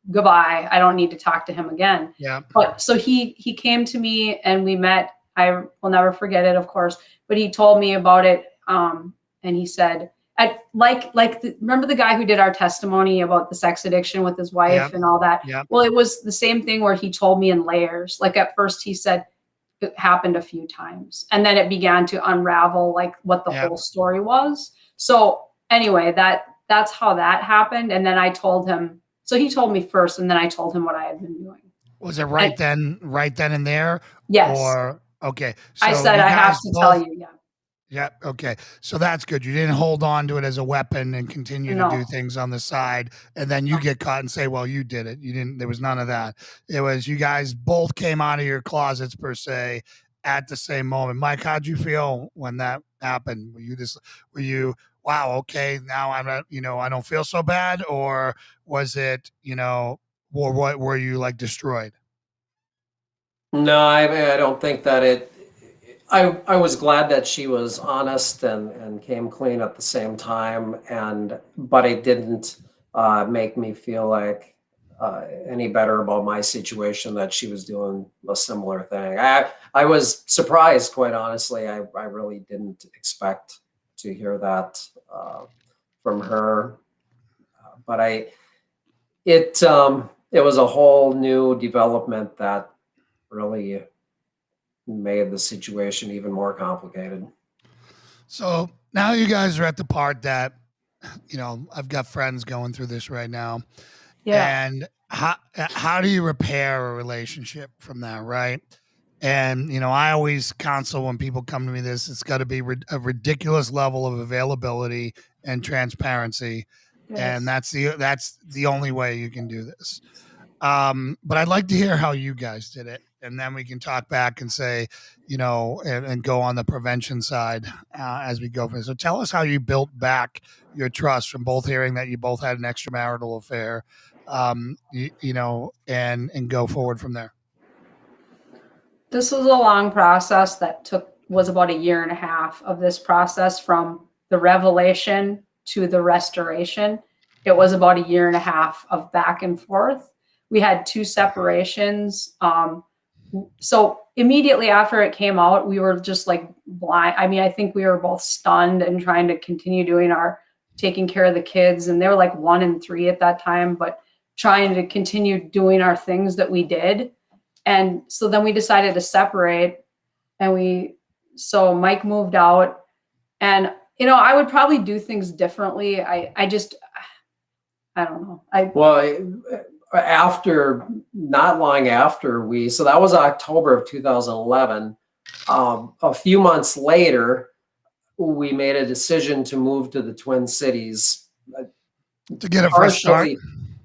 goodbye. I don't need to talk to him again. Yeah. But so he came to me and we met. I will never forget it, of course, but he told me about it. And he said, remember the guy who did our testimony about the sex addiction with his wife and all that? Yeah. Well, it was the same thing where he told me in layers. Like at first he said, it happened a few times and then it began to unravel like what the whole story was. So anyway, that's how that happened. And then I told him, so he told me first and then I told him what I had been doing. Was it right then and there? Yes. Or okay. So I said, I have to tell you. Yeah. Yeah. Okay. So that's good. You didn't hold on to it as a weapon and continue to do things on the side. And then you get caught and say, well, you did it. You didn't, there was none of that. It was, you guys both came out of your closets per se at the same moment. Mike, how'd you feel when that happened? Were you, wow, okay, now I'm not, I don't feel so bad? Or was it, or what, were you like destroyed? No, I don't think that I was glad that she was honest and came clean at the same time, but it didn't make me feel like any better about my situation that she was doing a similar thing. I was surprised, quite honestly. I really didn't expect to hear that from her, but it was a whole new development that really made the situation even more complicated. So now you guys are at the part that, I've got friends going through this right now. Yeah. And how do you repair a relationship from that, right? And, I always counsel when people come to me this, it's got to be a ridiculous level of availability and transparency. Yes. And that's the only way you can do this. But I'd like to hear how you guys did it. And then we can talk back and say, and go on the prevention side as we go. So tell us how you built back your trust from both hearing that you both had an extramarital affair, and go forward from there. This was a long process that was about 1.5 years of this process from the revelation to the restoration. It was about 1.5 years of back and forth. We had 2 separations. So immediately after it came out, we were just like blind. I mean, I think we were both stunned and trying to continue doing taking care of the kids. And they were like 1 and 3 at that time, but trying to continue doing our things that we did. And so then we decided to separate so Mike moved out and, I would probably do things differently. I don't know. Not long after so that was October of 2011. A few months later, we made a decision to move to the Twin Cities. To get a fresh start?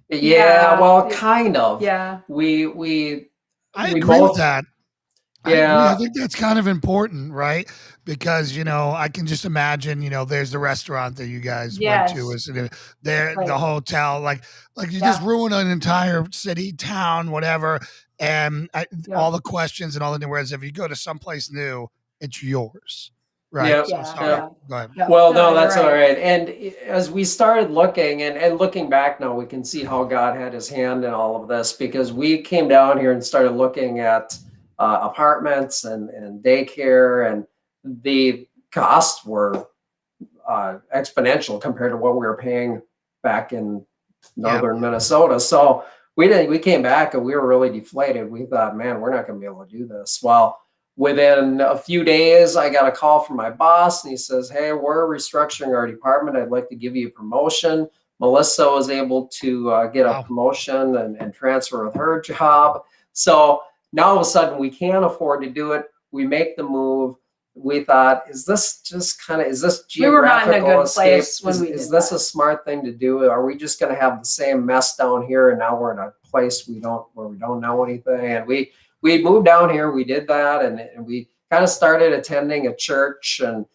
Yeah, well, kind of. Yeah. I agree with that. Yeah. I think that's kind of important, right? Because, I can just imagine, there's the restaurant that you guys went to, the hotel, like you just ruin an entire city, town, whatever. And all the questions and all the, whereas if you go to someplace new, it's yours. Right. Yeah. So go ahead. Well, no, that's all right. And as we started looking and looking back now, we can see how God had his hand in all of this, because we came down here and started looking at apartments and daycare, and the costs were exponential compared to what we were paying back in northern Minnesota. So we came back and we were really deflated. We thought, man, we're not going to be able to do this. Well, within a few days, I got a call from my boss and he says, hey, we're restructuring our department. I'd like to give you a promotion. Melissa was able to get a promotion and transfer with her job. So now all of a sudden we can't afford to do it. We make the move. We thought, is this geographical we were not in a good escape? place when Is this a smart thing to do? Are we just going to have the same mess down here, and now we're in a place where we don't know anything? And we moved down here. We did that, and we kind of started attending a church, and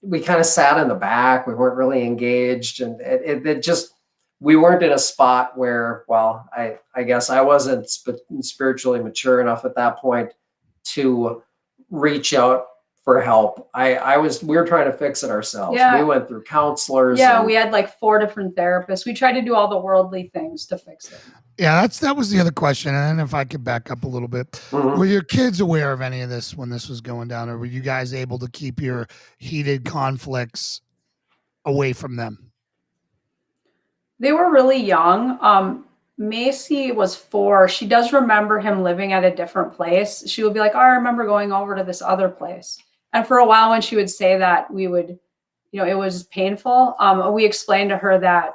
we kind of sat in the back. We weren't really engaged, and it just, we weren't in a spot where, well, I guess I wasn't spiritually mature enough at that point to reach out for help. We were trying to fix it ourselves. Yeah. We went through counselors. Yeah, we had like 4 different therapists. We tried to do all the worldly things to fix it. Yeah, that was the other question. And then if I could back up a little bit, were your kids aware of any of this when this was going down, or were you guys able to keep your heated conflicts away from them? They were really young. Macy was 4. She does remember him living at a different place. She would be like, oh, I remember going over to this other place. And for a while when she would say that, we would, it was painful. We explained to her that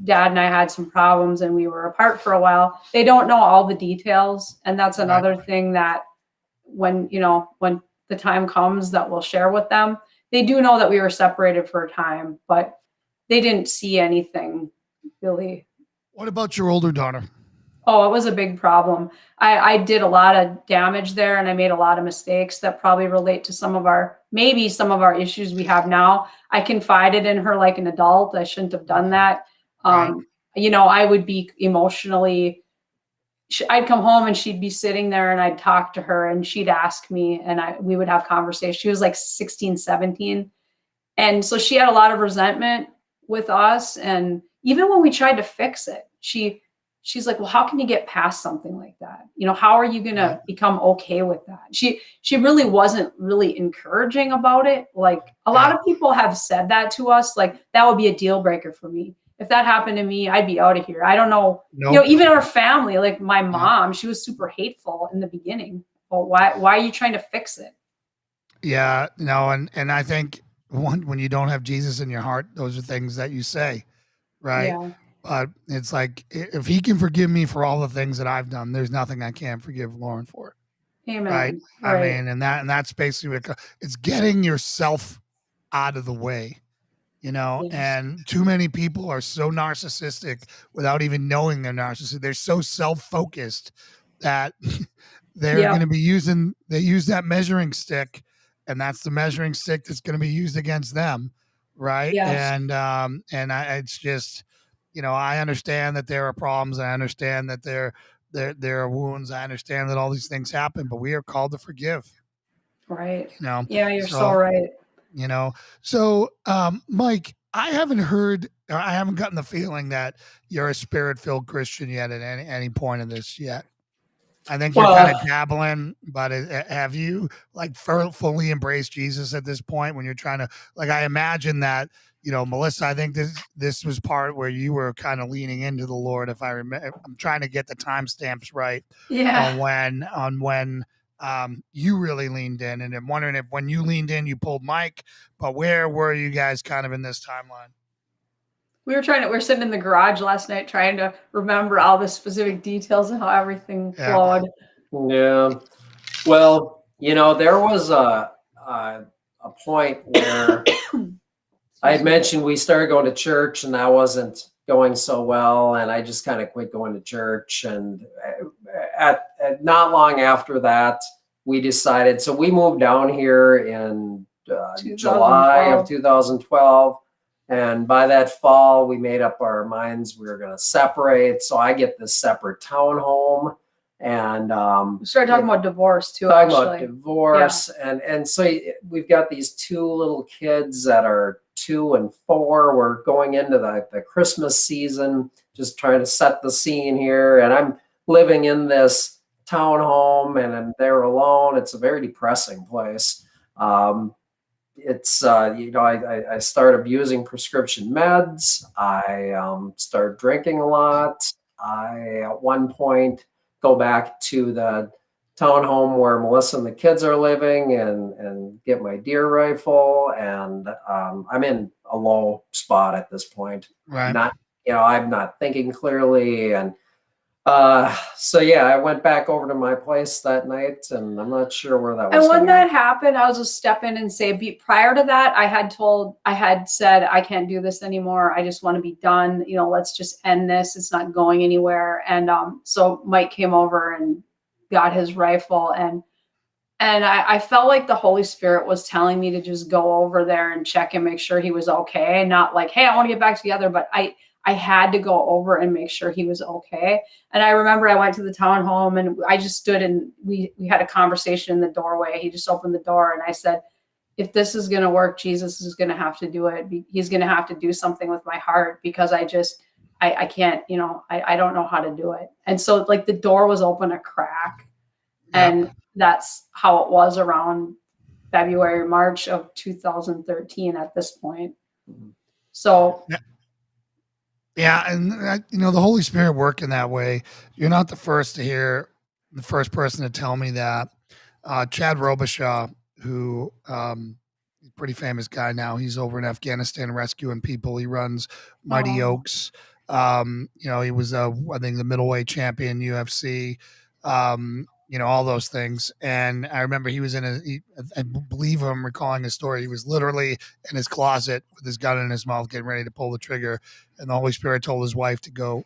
Dad and I had some problems and we were apart for a while. They don't know all the details. And that's another thing that when the time comes that we'll share with them, they do know that we were separated for a time, but they didn't see anything really. What about your older daughter? Oh, it was a big problem. I did a lot of damage there, and I made a lot of mistakes that probably relate to some of our issues we have now. I confided in her like an adult. I shouldn't have done that. Right. I would be emotionally, I'd come home and she'd be sitting there and I'd talk to her and she'd ask me and we would have conversations. She was like 16, 17. And so she had a lot of resentment with us. And even when we tried to fix it, she's like, well, how can you get past something like that? How are you going to become okay with that? She really wasn't really encouraging about it. Like a lot of people have said that to us, like that would be a deal breaker for me. If that happened to me, I'd be out of here. I don't know. Nope. Even our family, like my mom, she was super hateful in the beginning. Well, why are you trying to fix it? Yeah, no. And I think when you don't have Jesus in your heart, those are things that you say, right? Yeah. But it's like, if he can forgive me for all the things that I've done, there's nothing I can't forgive Lauren for. Amen. Right. I mean, and that's basically it's getting yourself out of the way, Yes. and too many people are so narcissistic without even knowing they're narcissistic. They're so self-focused that they're going to be they use that measuring stick, and that's the measuring stick that's going to be used against them. Right. Yes. It's just, I understand that there are problems. I understand that there are wounds. I understand that all these things happen, but we are called to forgive. Right. Yeah, you're so right. So, Mike, I haven't gotten the feeling that you're a spirit-filled Christian yet at any point in this yet. I think you're kind of dabbling, but have you fully embraced Jesus at this point when you're trying to, I imagine that, Melissa, I think this was part where you were kind of leaning into the Lord. If I remember, I'm trying to get the timestamps right. Yeah. On when you really leaned in, and I'm wondering if when you leaned in, you pulled Mike, but where were you guys kind of in this timeline? We were sitting in the garage last night trying to remember all the specific details of how everything flowed. Yeah. Well, there was a point where I had mentioned we started going to church and that wasn't going so well. And I just kind of quit going to church. And at not long after that, we decided, so we moved down here in July of 2012. And by that fall, we made up our minds we were going to separate. So I get this separate townhome, and we started talking about divorce too. And so we've got these 2 little kids that are 2 and 4. We're going into the Christmas season, just trying to set the scene here. And I'm living in this townhome, and they're alone. It's a very depressing place. It's I start abusing prescription meds. I start drinking a lot. I at one point go back to the townhome where Melissa and the kids are living and get my deer rifle. And I'm in a low spot at this point. Right. Not, I'm not thinking clearly. And so yeah, I went back over to my place that night, and I'm not sure where that was. And when that happened, I was just step in and say, prior to that, I had said, I can't do this anymore. I just want to be done. Let's just end this. It's not going anywhere. And so Mike came over and got his rifle, and I felt like the Holy Spirit was telling me to just go over there and check and make sure he was okay. Not like, hey, I want to get back together, but I had to go over and make sure he was okay. And I remember I went to the townhome and I just stood and we had a conversation in the doorway. He just opened the door and I said, if this is going to work, Jesus is going to have to do it. He's going to have to do something with my heart, because I can't, I don't know how to do it. And so like the door was open a crack. Yeah. And that's how it was around February, March of 2013 at this point. So yeah, and the Holy Spirit working that way. You're not the first person to tell me that. Chad Robichaud, who pretty famous guy now. He's over in Afghanistan rescuing people. He runs Mighty Oaks. He was I think the middleweight champion, UFC. All those things. And I remember he was I believe I'm recalling his story. He was literally in his closet with his gun in his mouth, getting ready to pull the trigger. And the Holy Spirit told his wife to go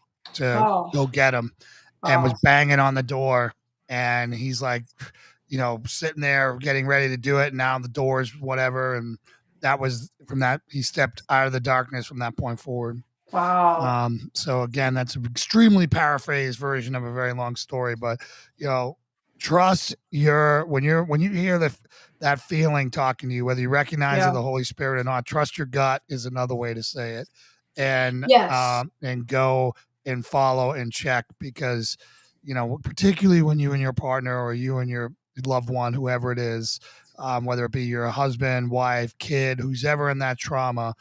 get him, and was banging on the door. And he's like, sitting there getting ready to do it. And now the door's whatever. And that was from that, he stepped out of the darkness from that point forward. Wow. So again, that's an extremely paraphrased version of a very long story, but trust when you hear that feeling talking to you, whether you recognize it, the Holy Spirit or not, trust your gut is another way to say it. And and go and follow and check, because particularly when you and your partner or you and your loved one, whoever it is, whether it be your husband, wife, kid, who's ever in that trauma,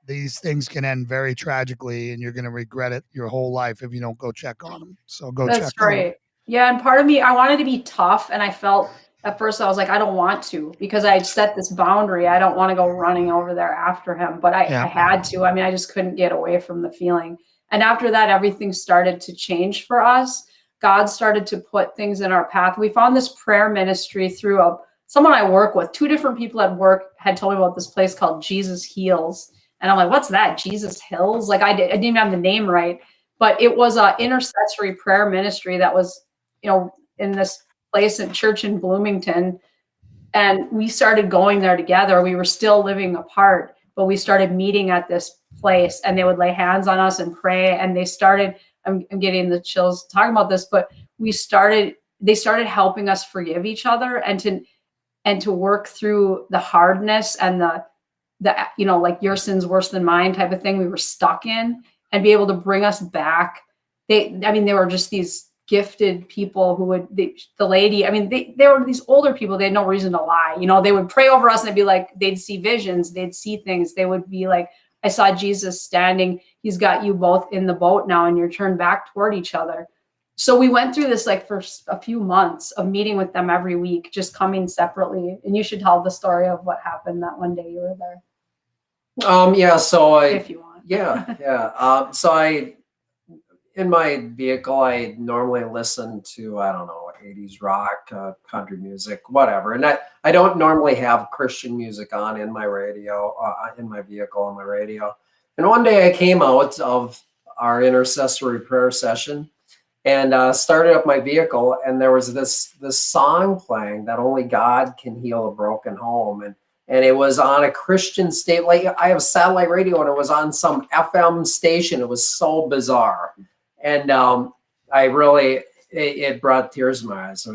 these things can end very tragically, and you're going to regret it your whole life if you don't go check on them. So go check on them. Yeah. And part of me, I wanted to be tough. And I felt at first I was like, I don't want to, because I set this boundary. I don't want to go running over there after him, but I had to. I mean, I just couldn't get away from the feeling. And after that, everything started to change for us. God started to put things in our path. We found this prayer ministry through someone I work with. 2 different people at work had told me about this place called Jesus Heals. And I'm like, what's that? Jesus Hills? Like I didn't even have the name right, but it was an intercessory prayer ministry that was, in this place at church in Bloomington. And we started going there together. We were still living apart, but we started meeting at this place, and they would lay hands on us and pray. And they started, I'm getting the chills talking about this, but they started helping us forgive each other and to work through the hardness and the like your sin's worse than mine type of thing we were stuck in, and be able to bring us back. They were just these gifted people who would, they were these older people. They had no reason to lie. They would pray over us and they'd be like, they'd see visions, they'd see things. They would be like, I saw Jesus standing. He's got you both in the boat now, and you're turned back toward each other. So we went through this like for a few months of meeting with them every week, just coming separately. And you should tell the story of what happened that one day you were there. So if you want. So in my vehicle, I normally listen to, 80s rock, country music, whatever. And I don't normally have Christian music on in my radio, in my vehicle on my radio. And one day I came out of our intercessory prayer session and started up my vehicle, and there was this song playing, that only God can heal a broken home. And it was on a Christian state. Like I have satellite radio, and it was on some FM station. It was so bizarre. And it brought tears to my eyes.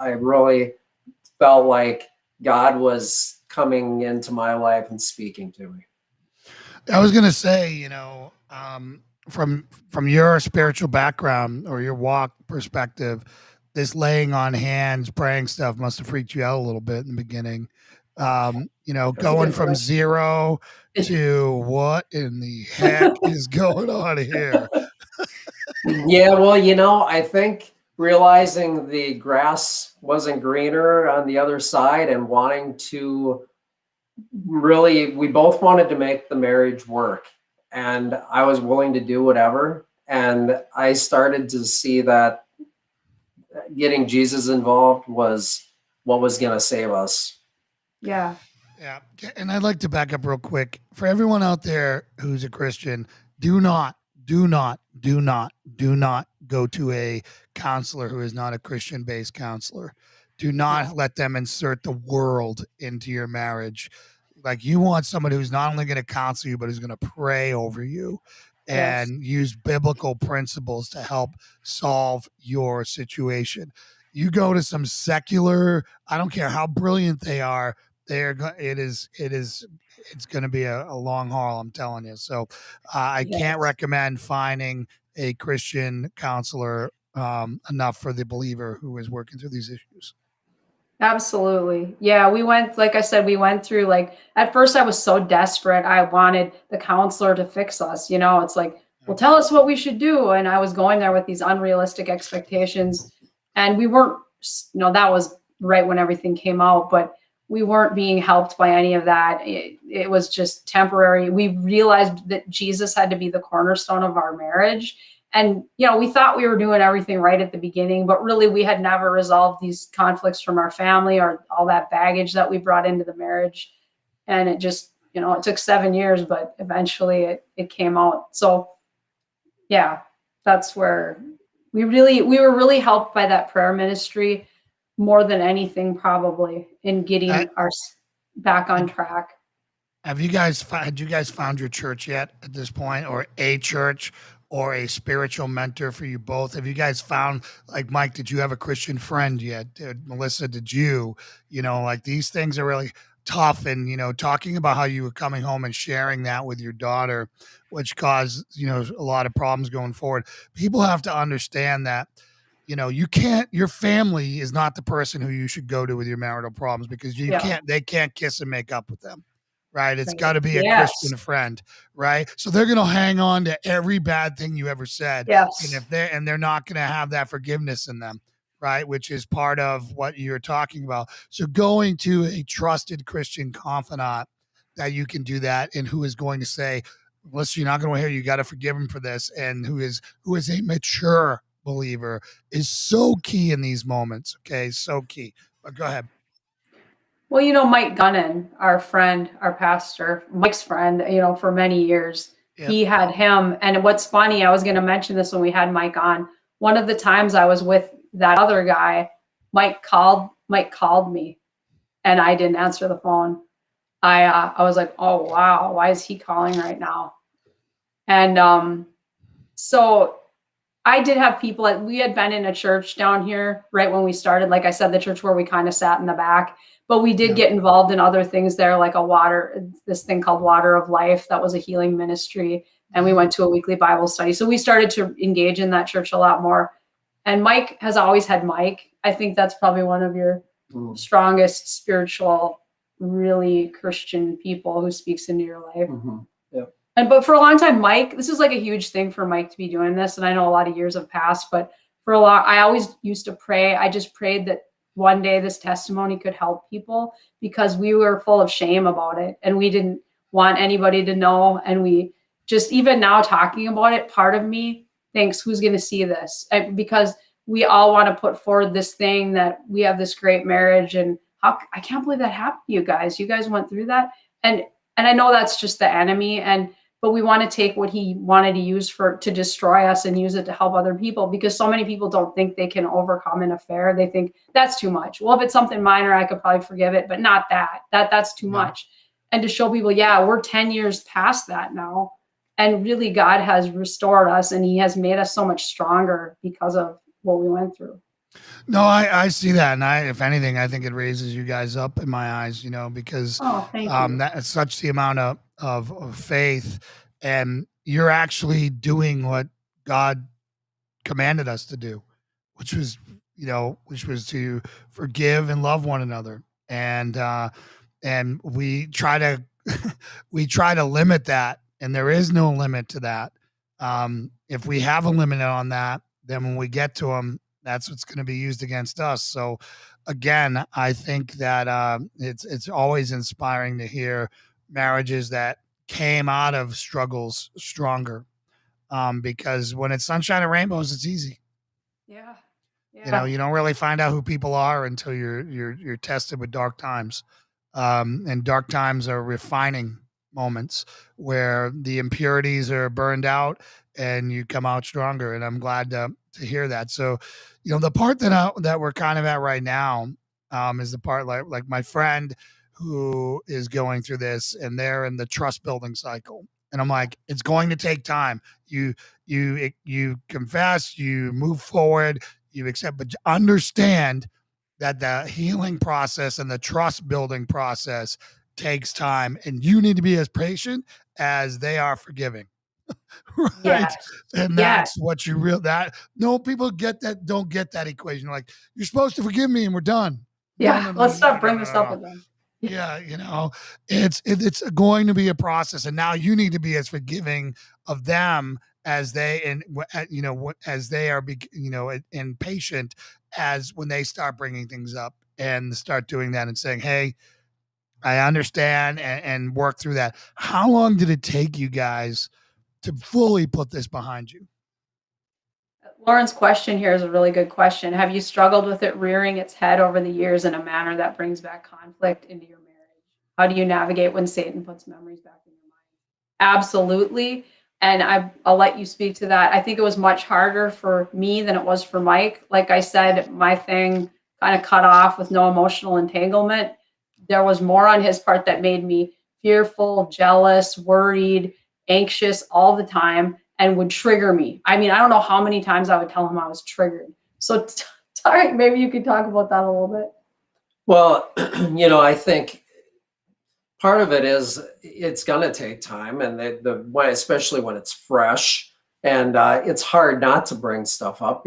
I really felt like God was coming into my life and speaking to me. I was going to say, from your spiritual background or your walk perspective, this laying on hands, praying stuff must have freaked you out a little bit in the beginning. Going from zero to what in the heck is going on here? Yeah, well, I think realizing the grass wasn't greener on the other side and wanting to really, we both wanted to make the marriage work. And I was willing to do whatever. And I started to see that getting Jesus involved was what was going to save us. Yeah. Yeah. And I'd like to back up real quick. For everyone out there who's a Christian, do not go to a counselor who is not a Christian-based counselor. Do not let them insert the world into your marriage. Like, you want somebody who's not only going to counsel you, but who's going to pray over you and use biblical principles to help solve your situation. You go to some secular, I don't care how brilliant they are, it's going to be a long haul, I'm telling you. So I can't recommend finding a Christian counselor enough for the believer who is working through these issues. Absolutely. Yeah, we went, like I said, we went through, like, at first I was so desperate. I wanted the counselor to fix us. It's like, well, tell us what we should do. And I was going there with these unrealistic expectations. And we weren't, that was right when everything came out, but we weren't being helped by any of that. It was just temporary. We realized that Jesus had to be the cornerstone of our marriage. And, we thought we were doing everything right at the beginning, but really we had never resolved these conflicts from our family or all that baggage that we brought into the marriage. And it just, it took 7 years, but eventually it came out. So yeah, that's where we were really helped by that prayer ministry more than anything, probably, in getting our back on track. Had you guys found your church yet at this point, or a church or a spiritual mentor for you both? Have you guys found, like, Mike, did you have a Christian friend yet? Melissa, did you? Like, these things are really tough. And, talking about how you were coming home and sharing that with your daughter, which caused, a lot of problems going forward. People have to understand that, your family is not the person who you should go to with your marital problems, because they can't kiss and make up with them. Right. It's got to be a Christian friend. Right. So they're going to hang on to every bad thing you ever said. Yes. And they're not going to have that forgiveness in them. Right. Which is part of what you're talking about. So going to a trusted Christian confidant that you can do that, and who is going to say, listen, you're not going to hear, you got to forgive him for this. And who is a mature believer is so key in these moments. Okay. So key. But go ahead. Well, Mike Gunnan, our friend, our pastor, Mike's friend, for many years, he had him. And what's funny, I was going to mention this when we had Mike on. One of the times I was with that other guy, Mike called me, and I didn't answer the phone. I was like, oh, wow, why is he calling right now? And so I did have people, we had been in a church down here right when we started, like I said, the church where we kind of sat in the back. But we did get involved in other things there, like this thing called Water of Life. That was a healing ministry. And we went to a weekly Bible study. So we started to engage in that church a lot more. And Mike has always had Mike. I think that's probably one of your strongest spiritual, really Christian people who speaks into your life. Mm-hmm. Yeah. But for a long time, Mike, this is like a huge thing for Mike to be doing this. And I know a lot of years have passed, but I always used to pray. I just prayed that one day this testimony could help people, because we were full of shame about it and we didn't want anybody to know. And we just, even now talking about it, part of me thinks, who's going to see this? Because we all want to put forward this thing that we have this great marriage, and I can't believe that happened to you guys. You guys went through that. And I know that's just the enemy. But we want to take what he wanted to use to destroy us and use it to help other people, because so many people don't think they can overcome an affair. They think that's too much. Well, if it's something minor, I could probably forgive it, but not that. That's too much. And to show people, we're 10 years past that now. And really, God has restored us, and he has made us so much stronger because of what we went through. No, I see that. And if anything, I think it raises you guys up in my eyes, because that's such the amount of faith, and you're actually doing what God commanded us to do, which was to forgive and love one another. And we try to limit that, and there is no limit to that. If we have a limit on that, then when we get to them, that's what's going to be used against us. So again, I think that it's always inspiring to hear marriages that came out of struggles stronger, because when it's sunshine and rainbows, it's easy. Yeah. You know, Yeah. you don't really find out who people are until you're tested with dark times, and dark times are refining moments where the impurities are burned out and you come out stronger. And I'm glad to hear that. So, you know, the part that we're kind of at right now, is the part like my friend who is going through this, and they're in the trust building cycle. And I'm like, it's going to take time. You confess, you move forward, you accept, but understand that the healing process and the trust building process takes time, and you need to be as patient as they are forgiving. Right. Yes. And Yes. that's what you real that no people get that, don't get that equation. Like, you're supposed to forgive me and we're done. No, Yeah. no, no, no, Let's no, not no, no, bring no, this up no. again. Yeah, you know, it's going to be a process, and now you need to be as forgiving of them as they you know, as they are, you know, and patient as when they start bringing things up, and start doing that and saying, "Hey, I understand," and work through that. How long did it take you guys to fully put this behind you? Lauren's question here is a really good question. Have you struggled with it rearing its head over the years in a manner that brings back conflict into your marriage? How do you navigate when Satan puts memories back in your mind? Absolutely. And I'll let you speak to that. I think it was much harder for me than it was for Mike. Like I said, my thing kind of cut off with no emotional entanglement. There was more on his part that made me fearful, jealous, worried, anxious all the time, and would trigger me. I mean, I don't know how many times I would tell him I was triggered. So, Tarek, maybe you could talk about that a little bit. Well, you know, I think part of it is it's going to take time, and when, especially when it's fresh, and it's hard not to bring stuff up.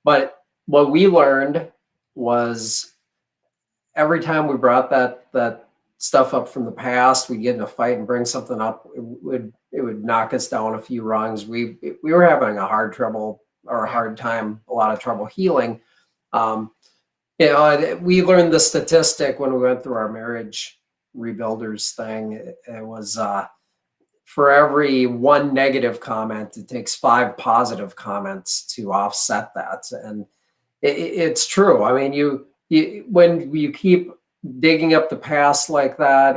But what we learned was every time we brought that stuff up from the past, we'd get in a fight and bring something up. It would knock us down a few rungs. We were having a hard time, a lot of trouble healing. You know, we learned the statistic when we went through our marriage rebuilders thing. It was for every one negative comment, it takes 5 positive comments to offset that, and it's true. I mean, when you keep digging up the past like that,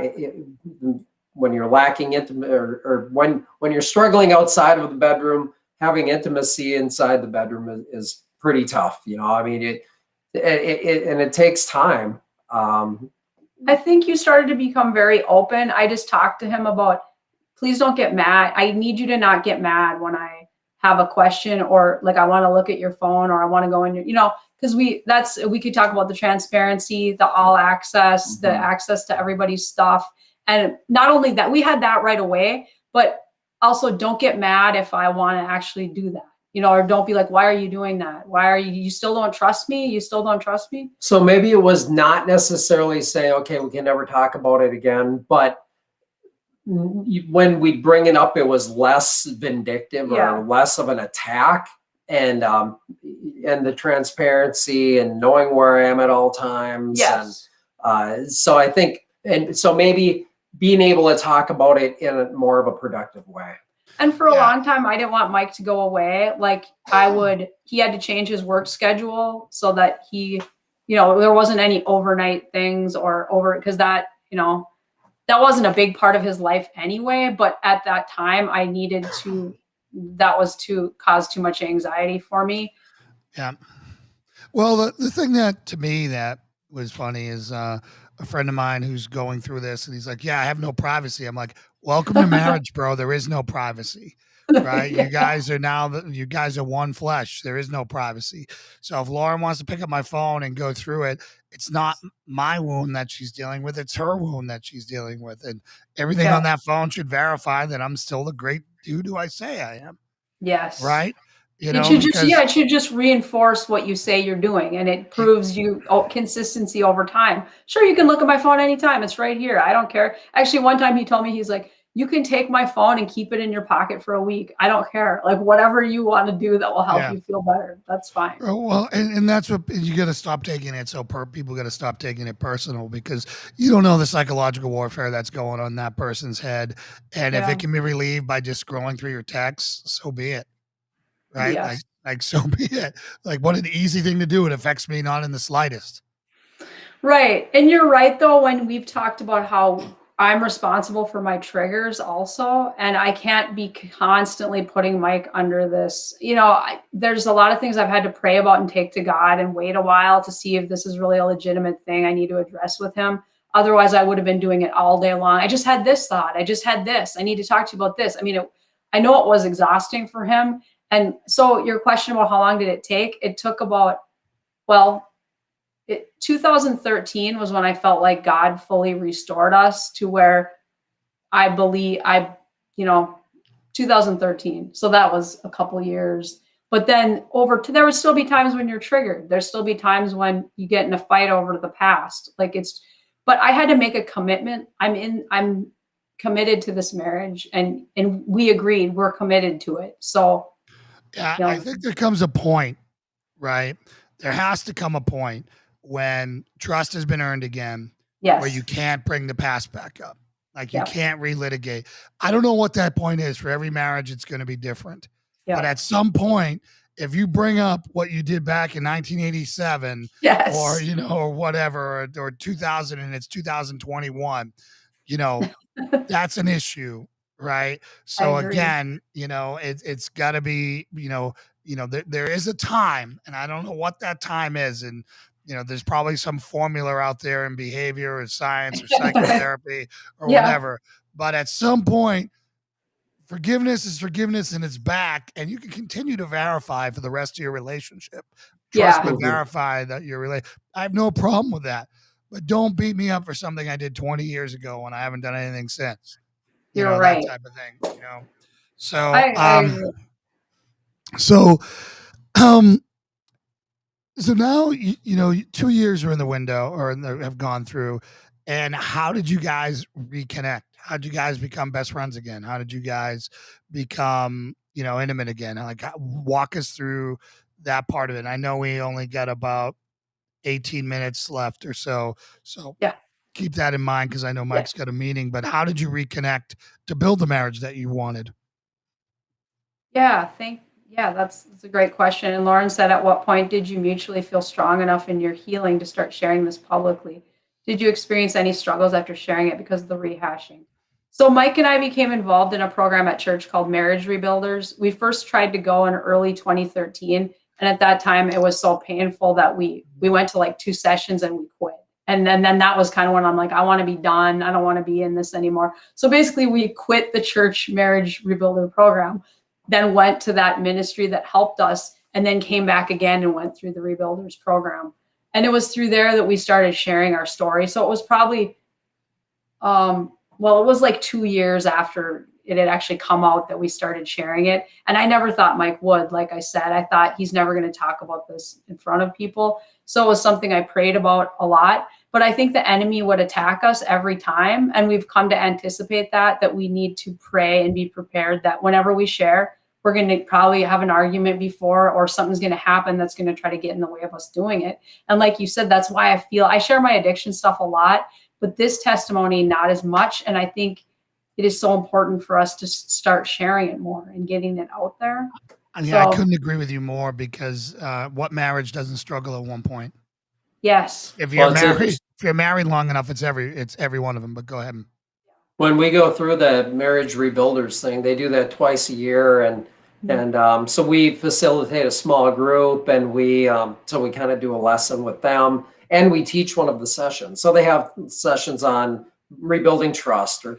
when you're lacking intimate, or when you're struggling outside of the bedroom, having intimacy inside the bedroom is pretty tough. You know, I mean, and it takes time. I think you started to become very open. I just talked to him about, please don't get mad. I need you to not get mad when I have a question, or like I want to look at your phone, or I want to go in your, you know, because we could talk about the transparency, the all access, the access to everybody's stuff. And not only that, we had that right away, but also don't get mad if I want to actually do that. You know, or don't be like, why are you doing that? Why are you still don't trust me? You still don't trust me? So maybe it was not necessarily saying, okay, we can never talk about it again, but when we bring it up, it was less vindictive, or less of an attack, and the transparency and knowing where I am at all times. Yes. And so I think, and so maybe being able to talk about it in a more of a productive way. And for a long time, I didn't want Mike to go away. Like he had to change his work schedule so that he, you know, there wasn't any overnight things because that, you know, that wasn't a big part of his life anyway. But at that time, that was to cause too much anxiety for me. Yeah. Well, the thing that to me that was funny is a friend of mine who's going through this, and he's like, "Yeah, I have no privacy." I'm like, "Welcome to marriage, bro. There is no privacy, right? Yeah. You guys are one flesh. There is no privacy. So if Lauren wants to pick up my phone and go through it, it's not my wound that she's dealing with; it's her wound that she's dealing with, and everything on that phone should verify that I'm still the great dude who I say I am." Yes. Right. You know, it should just reinforce what you say you're doing, and it proves you consistency over time. Sure, you can look at my phone anytime; it's right here. I don't care. Actually, one time he told me, he's like, you can take my phone and keep it in your pocket for a week. I don't care. Like whatever you want to do that will help you feel better. That's fine. Oh, well, and that's what you got to stop taking it. So people got to stop taking it personal, because you don't know the psychological warfare that's going on in that person's head. And if it can be relieved by just scrolling through your texts, so be it. Right. Yes. Like, so be it. Like, what an easy thing to do. It affects me not in the slightest. Right. And you're right, though, when we've talked about how I'm responsible for my triggers also, and I can't be constantly putting Mike under this. You know, there's a lot of things I've had to pray about and take to God and wait a while to see if this is really a legitimate thing I need to address with him. Otherwise, I would have been doing it all day long. I just had this thought. I just had this. I need to talk to you about this. I mean, I know it was exhausting for him. And so your question about how long did it take? It took about, 2013 was when I felt like God fully restored us to where I believe 2013. So that was a couple years. But then there would still be times when you're triggered. There'll still be times when you get in a fight over the past. But I had to make a commitment. I'm committed to this marriage, and we agreed we're committed to it. So yeah, I think there comes a point, right? There has to come a point when trust has been earned again, where you can't bring the past back up. Like you can't relitigate. I don't know what that point is. For every marriage, it's going to be different. But at some point, if you bring up what you did back in 1987, or or whatever, or 2000, and it's 2021, that's an issue, right? So again, it's got to be, there is a time, and I don't know what that time is, and there's probably some formula out there in behavior or science or psychotherapy or whatever. But at some point, forgiveness is forgiveness, and it's back, and you can continue to verify for the rest of your relationship. Trust me, verify that you're related. I have no problem with that, but don't beat me up for something I did 20 years ago when I haven't done anything since. You're right. That type of thing. So, so now, 2 years are in the window, or have gone through. And how did you guys reconnect? How did you guys become best friends again? How did you guys become, intimate again? Like, walk us through that part of it. I know we only got about 18 minutes left or so. So keep that in mind, because I know Mike's got a meeting. But how did you reconnect to build the marriage that you wanted? That's a great question. And Lauren said, at what point did you mutually feel strong enough in your healing to start sharing this publicly? Did you experience any struggles after sharing it because of the rehashing? So Mike and I became involved in a program at church called Marriage Rebuilders. We first tried to go in early 2013. And at that time, it was so painful that we went to like 2 sessions and we quit. And then that was kind of when I'm like, I want to be done. I don't want to be in this anymore. So basically, we quit the church Marriage Rebuilder program, then went to that ministry that helped us, and then came back again and went through the Rebuilders program. And it was through there that we started sharing our story. So it was probably, it was like 2 years after it had actually come out that we started sharing it. And I never thought Mike would. Like I said, I thought he's never going to talk about this in front of people. So it was something I prayed about a lot. But I think the enemy would attack us every time. And we've come to anticipate that we need to pray and be prepared that whenever we share, we're going to probably have an argument before, or something's going to happen that's going to try to get in the way of us doing it. And like you said, that's why I share my addiction stuff a lot, but this testimony, not as much. And I think it is so important for us to start sharing it more and getting it out there. I couldn't agree with you more, because what marriage doesn't struggle at one point? Yes. If you're married long enough, it's every one of them. But go ahead. When we go through the Marriage Rebuilders thing, they do that twice a year, and so we facilitate a small group, and we kind of do a lesson with them, and we teach one of the sessions. So they have sessions on rebuilding trust or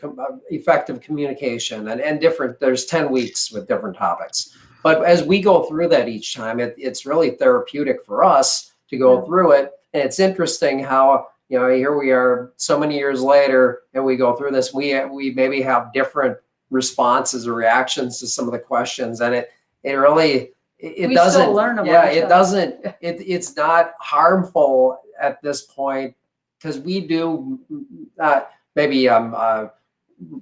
effective communication, and different. There's 10 weeks with different topics. But as we go through that each time, it's really therapeutic for us to go through it. And it's interesting how, here we are so many years later, and we go through this. We maybe have different responses or reactions to some of the questions, and it really it doesn't still learn about it doesn't it's not harmful at this point, because we do maybe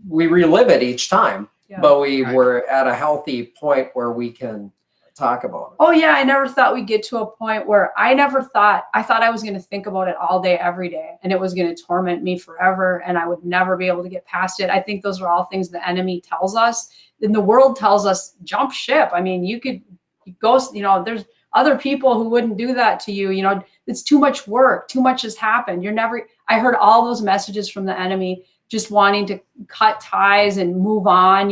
we relive it each time, Yeah. but we were at a healthy point where we can talk about it. Oh yeah, I never thought we'd get to a point where I thought I was going to think about it all day, every day, and it was going to torment me forever, and I would never be able to get past it. I think those are all things the enemy tells us, and the world tells us jump ship. I mean, you could go, there's other people who wouldn't do that to you. It's too much work, too much has happened. I heard all those messages from the enemy, just wanting to cut ties and move on.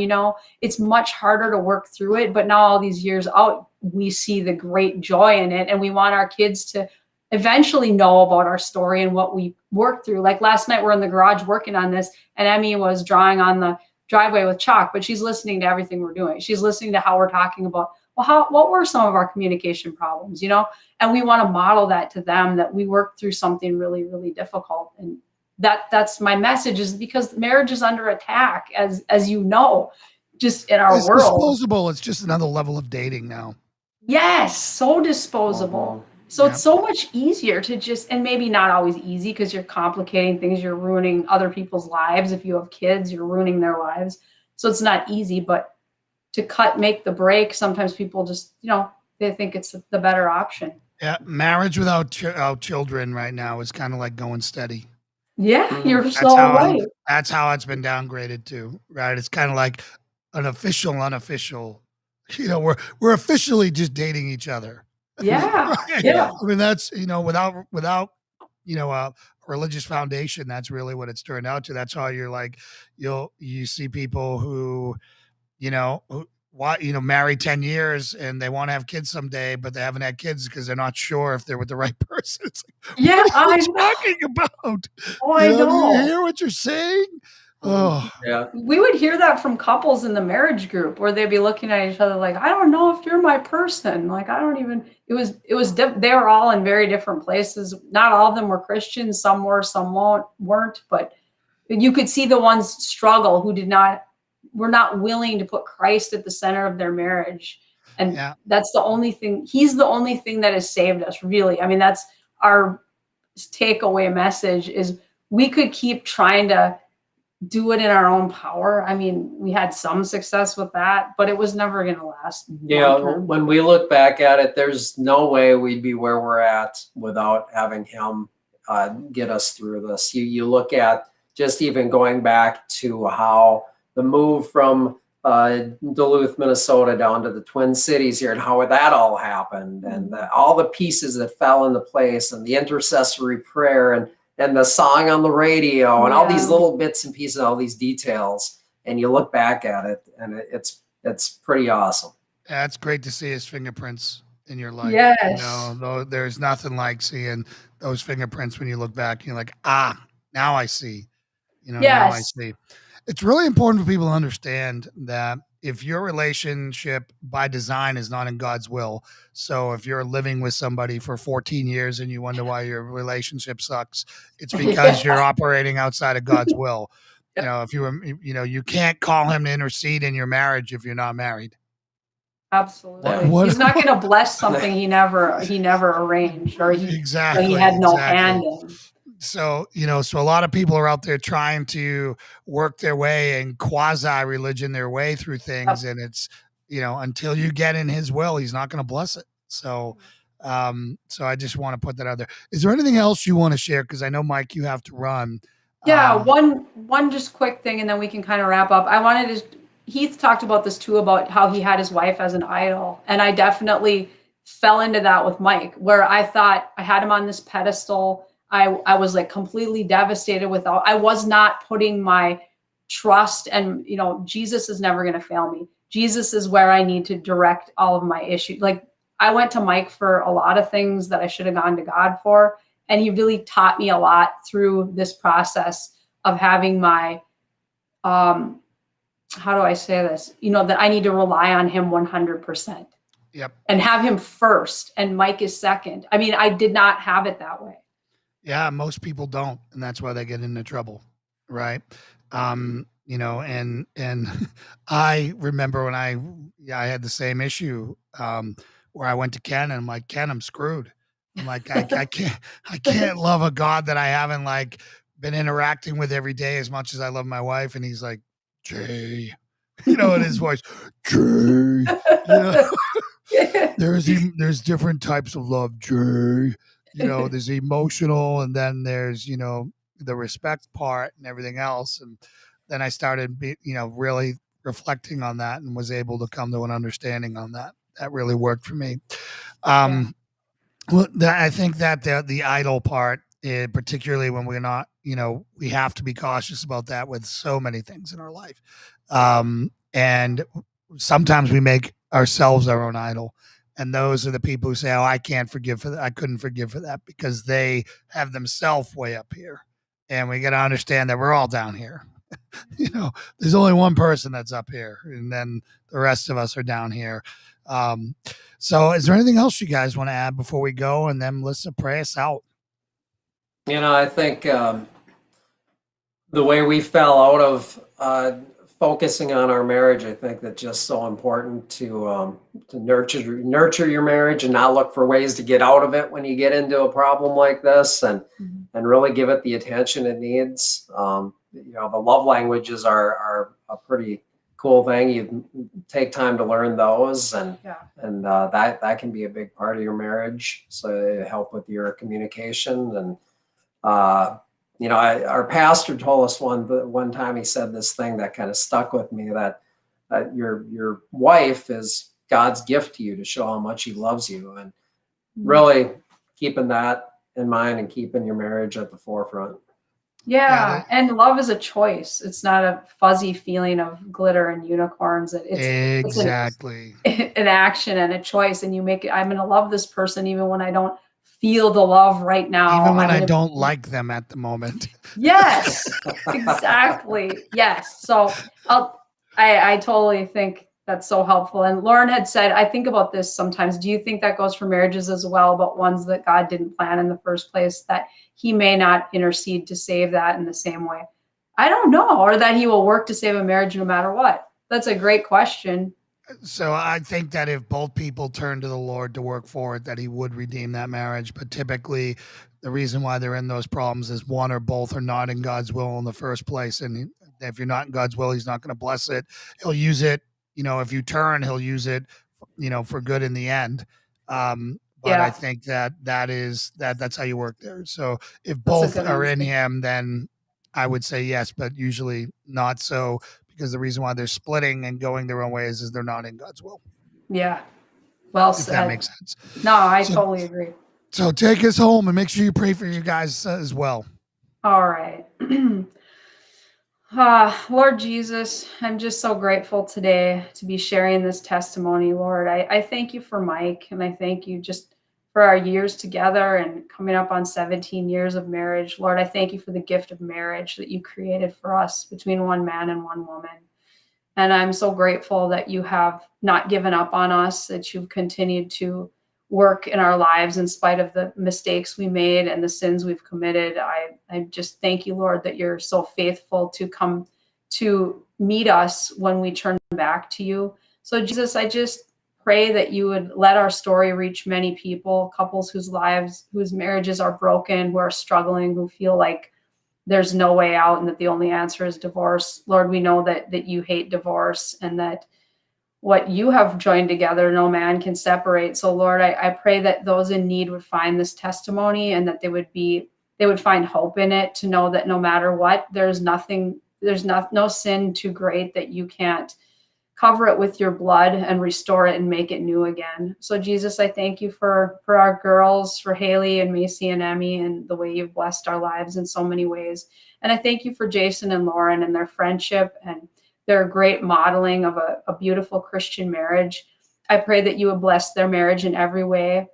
It's much harder to work through it, but now all these years out, we see the great joy in it, and we want our kids to eventually know about our story and what we worked through. Like last night, we're in the garage working on this, and Emmy was drawing on the driveway with chalk, but she's listening to everything we're doing. She's listening to how we're talking about, well, what were some of our communication problems, and we want to model that to them, that we worked through something really, really difficult. And that's my message, is because marriage is under attack, as just in our world. Disposable. It's just another level of dating now. Yes, so disposable. So it's so much easier to just, and maybe not always easy, because you're complicating things, you're ruining other people's lives. If you have kids, you're ruining their lives. So it's not easy, but to make the break, sometimes people just, they think it's the better option. Yeah, marriage without children right now is kind of like going steady. Yeah, you're so right. That's how it's been downgraded to, right? It's kind of like an unofficial. We're officially just dating each other. Yeah, right? Yeah. I mean, that's without a religious foundation. That's really what it's turned out to. That's how you're like, you see people who married 10 years and they want to have kids someday, but they haven't had kids because they're not sure if they're with the right person. It's like, yeah, what are you talking about? Oh, I know. Do you hear what you're saying? Oh, yeah. We would hear that from couples in the marriage group, where they'd be looking at each other like, I don't know if you're my person. Like, I don't even, they were all in very different places. Not all of them were Christians. Some were, some weren't, but you could see the ones struggle who were not willing to put Christ at the center of their marriage. And that's the only thing, he's the only thing that has saved us, really. I mean, that's our takeaway message, is we could keep trying to do it in our own power. I mean, we had some success with that, but it was never going to last. Yeah, when we look back at it, there's no way we'd be where we're at without having him get us through this. You look at just even going back to how the move from Duluth, Minnesota down to the Twin Cities here, and how that all happened, and all the pieces that fell into place, and the intercessory prayer, and the song on the radio, and all these little bits and pieces, all these details, and you look back at it, and it's pretty awesome. Yeah, it's great to see his fingerprints in your life. Yes. Though there's nothing like seeing those fingerprints when you look back, and you're like, now I see. Now I see. It's really important for people to understand that if your relationship by design is not in God's will, so if you're living with somebody for 14 years and you wonder why your relationship sucks, it's because you're operating outside of God's will. If you can't call him to intercede in your marriage if you're not married. Absolutely. He's not going to bless something he never arranged, or he had no hand in. So, so a lot of people are out there trying to work their way and quasi-religion their way through things. And it's, until you get in his will, he's not going to bless it. So, so I just want to put that out there. Is there anything else you want to share? Because I know, Mike, you have to run. Yeah, one just quick thing, and then we can kind of wrap up. Heath talked about this too, about how he had his wife as an idol. And I definitely fell into that with Mike, where I thought I had him on this pedestal. I was like completely devastated I was not putting my trust, and Jesus is never going to fail me. Jesus is where I need to direct all of my issues. Like, I went to Mike for a lot of things that I should have gone to God for. And he really taught me a lot through this process of having my, how do I say this? That I need to rely on him 100%. Yep. And have him first, and Mike is second. I mean, I did not have it that way. Yeah, most people don't, and that's why they get into trouble, right? And I remember when I had the same issue where I went to Ken, and I'm like, Ken, I'm screwed. I'm like, I can't love a God that I haven't like been interacting with every day as much as I love my wife. And he's like, Jay, in his voice, Jay, there's different types of love, Jay. There's emotional, and then there's, the respect part and everything else. And then I started, really reflecting on that and was able to come to an understanding on that. That really worked for me. Well, I think that the idol part, particularly when we're not, we have to be cautious about that with so many things in our life. And sometimes we make ourselves our own idol. And those are the people who say, oh, I can't forgive for that. I couldn't forgive for that, because they have themselves way up here. And we got to understand that we're all down here. There's only one person that's up here, and then the rest of us are down here. So is there anything else you guys want to add before we go? And then Melissa, pray us out. I think the way we fell out of focusing on our marriage, I think that's just so important to nurture your marriage and not look for ways to get out of it when you get into a problem like this, and really give it the attention it needs. The love languages are a pretty cool thing. You take time to learn those, and that can be a big part of your marriage. So it help with your communication. And our pastor told us one time, he said this thing that kind of stuck with me, that your wife is God's gift to you to show how much he loves you, and really keeping that in mind and keeping your marriage at the forefront. Yeah, and love is a choice. It's not a fuzzy feeling of glitter and unicorns. It's exactly an action and a choice, and you make it. I'm going to love this person even when I don't feel the love right now. Even when I don't like them at the moment. Yes, exactly. Yes. So I totally think that's so helpful. And Lauren had said, I think about this sometimes. Do you think that goes for marriages as well, but ones that God didn't plan in the first place, that he may not intercede to save that in the same way? I don't know. Or that he will work to save a marriage no matter what. That's a great question. So I think that if both people turn to the Lord to work for it, that he would redeem that marriage. But typically the reason why they're in those problems is one or both are not in God's will in the first place. And if you're not in God's will, he's not going to bless it. He'll use it. If you turn, he'll use it, for good in the end. But I think that's how you work there. So if both are in him, then I would say yes, but usually not so, because the reason why they're splitting and going their own ways is they're not in God's will. Yeah. Well said. If that makes sense. No, I totally agree. So take us home and make sure you pray for you guys as well. All right. Lord Jesus, I'm just so grateful today to be sharing this testimony, Lord. I thank you for Mike, and I thank you just for our years together and coming up on 17 years of marriage. Lord, I thank you for the gift of marriage that you created for us between one man and one woman. And I'm so grateful that you have not given up on us, that you've continued to work in our lives in spite of the mistakes we made and the sins we've committed. I just thank you, Lord, that you're so faithful to come to meet us when we turn back to you. So Jesus, I just pray that you would let our story reach many people, couples whose marriages are broken, who are struggling, who feel like there's no way out and that the only answer is divorce. Lord, we know that you hate divorce, and that what you have joined together, no man can separate. So Lord, I pray that those in need would find this testimony, and that they would find hope in it, to know that no matter what, there's no sin too great that you can't cover it with your blood and restore it and make it new again. So Jesus, I thank you for our girls, for Haley and Macy and Emmy, and the way you've blessed our lives in so many ways. And I thank you for Jason and Lauren and their friendship and their great modeling of a beautiful Christian marriage. I pray that you would bless their marriage in every way,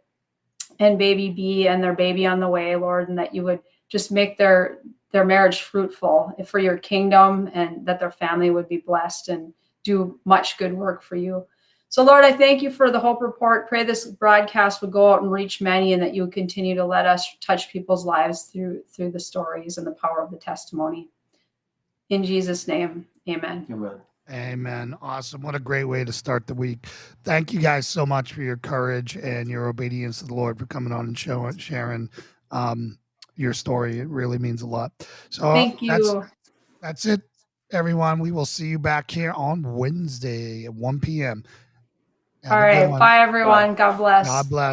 and baby B and their baby on the way, Lord, and that you would just make their marriage fruitful for your kingdom, and that their family would be blessed and do much good work for you. So Lord, I thank you for the Hope Report. Pray this broadcast would go out and reach many, and that you would continue to let us touch people's lives through the stories and the power of the testimony. In Jesus' name, amen. Amen. Amen. Awesome. What a great way to start the week. Thank you guys so much for your courage and your obedience to the Lord, for coming on and sharing your story. It really means a lot. So Thank you. That's it, everyone. We will see you back here on Wednesday at 1 p.m. All right. Bye, everyone. God bless. God bless.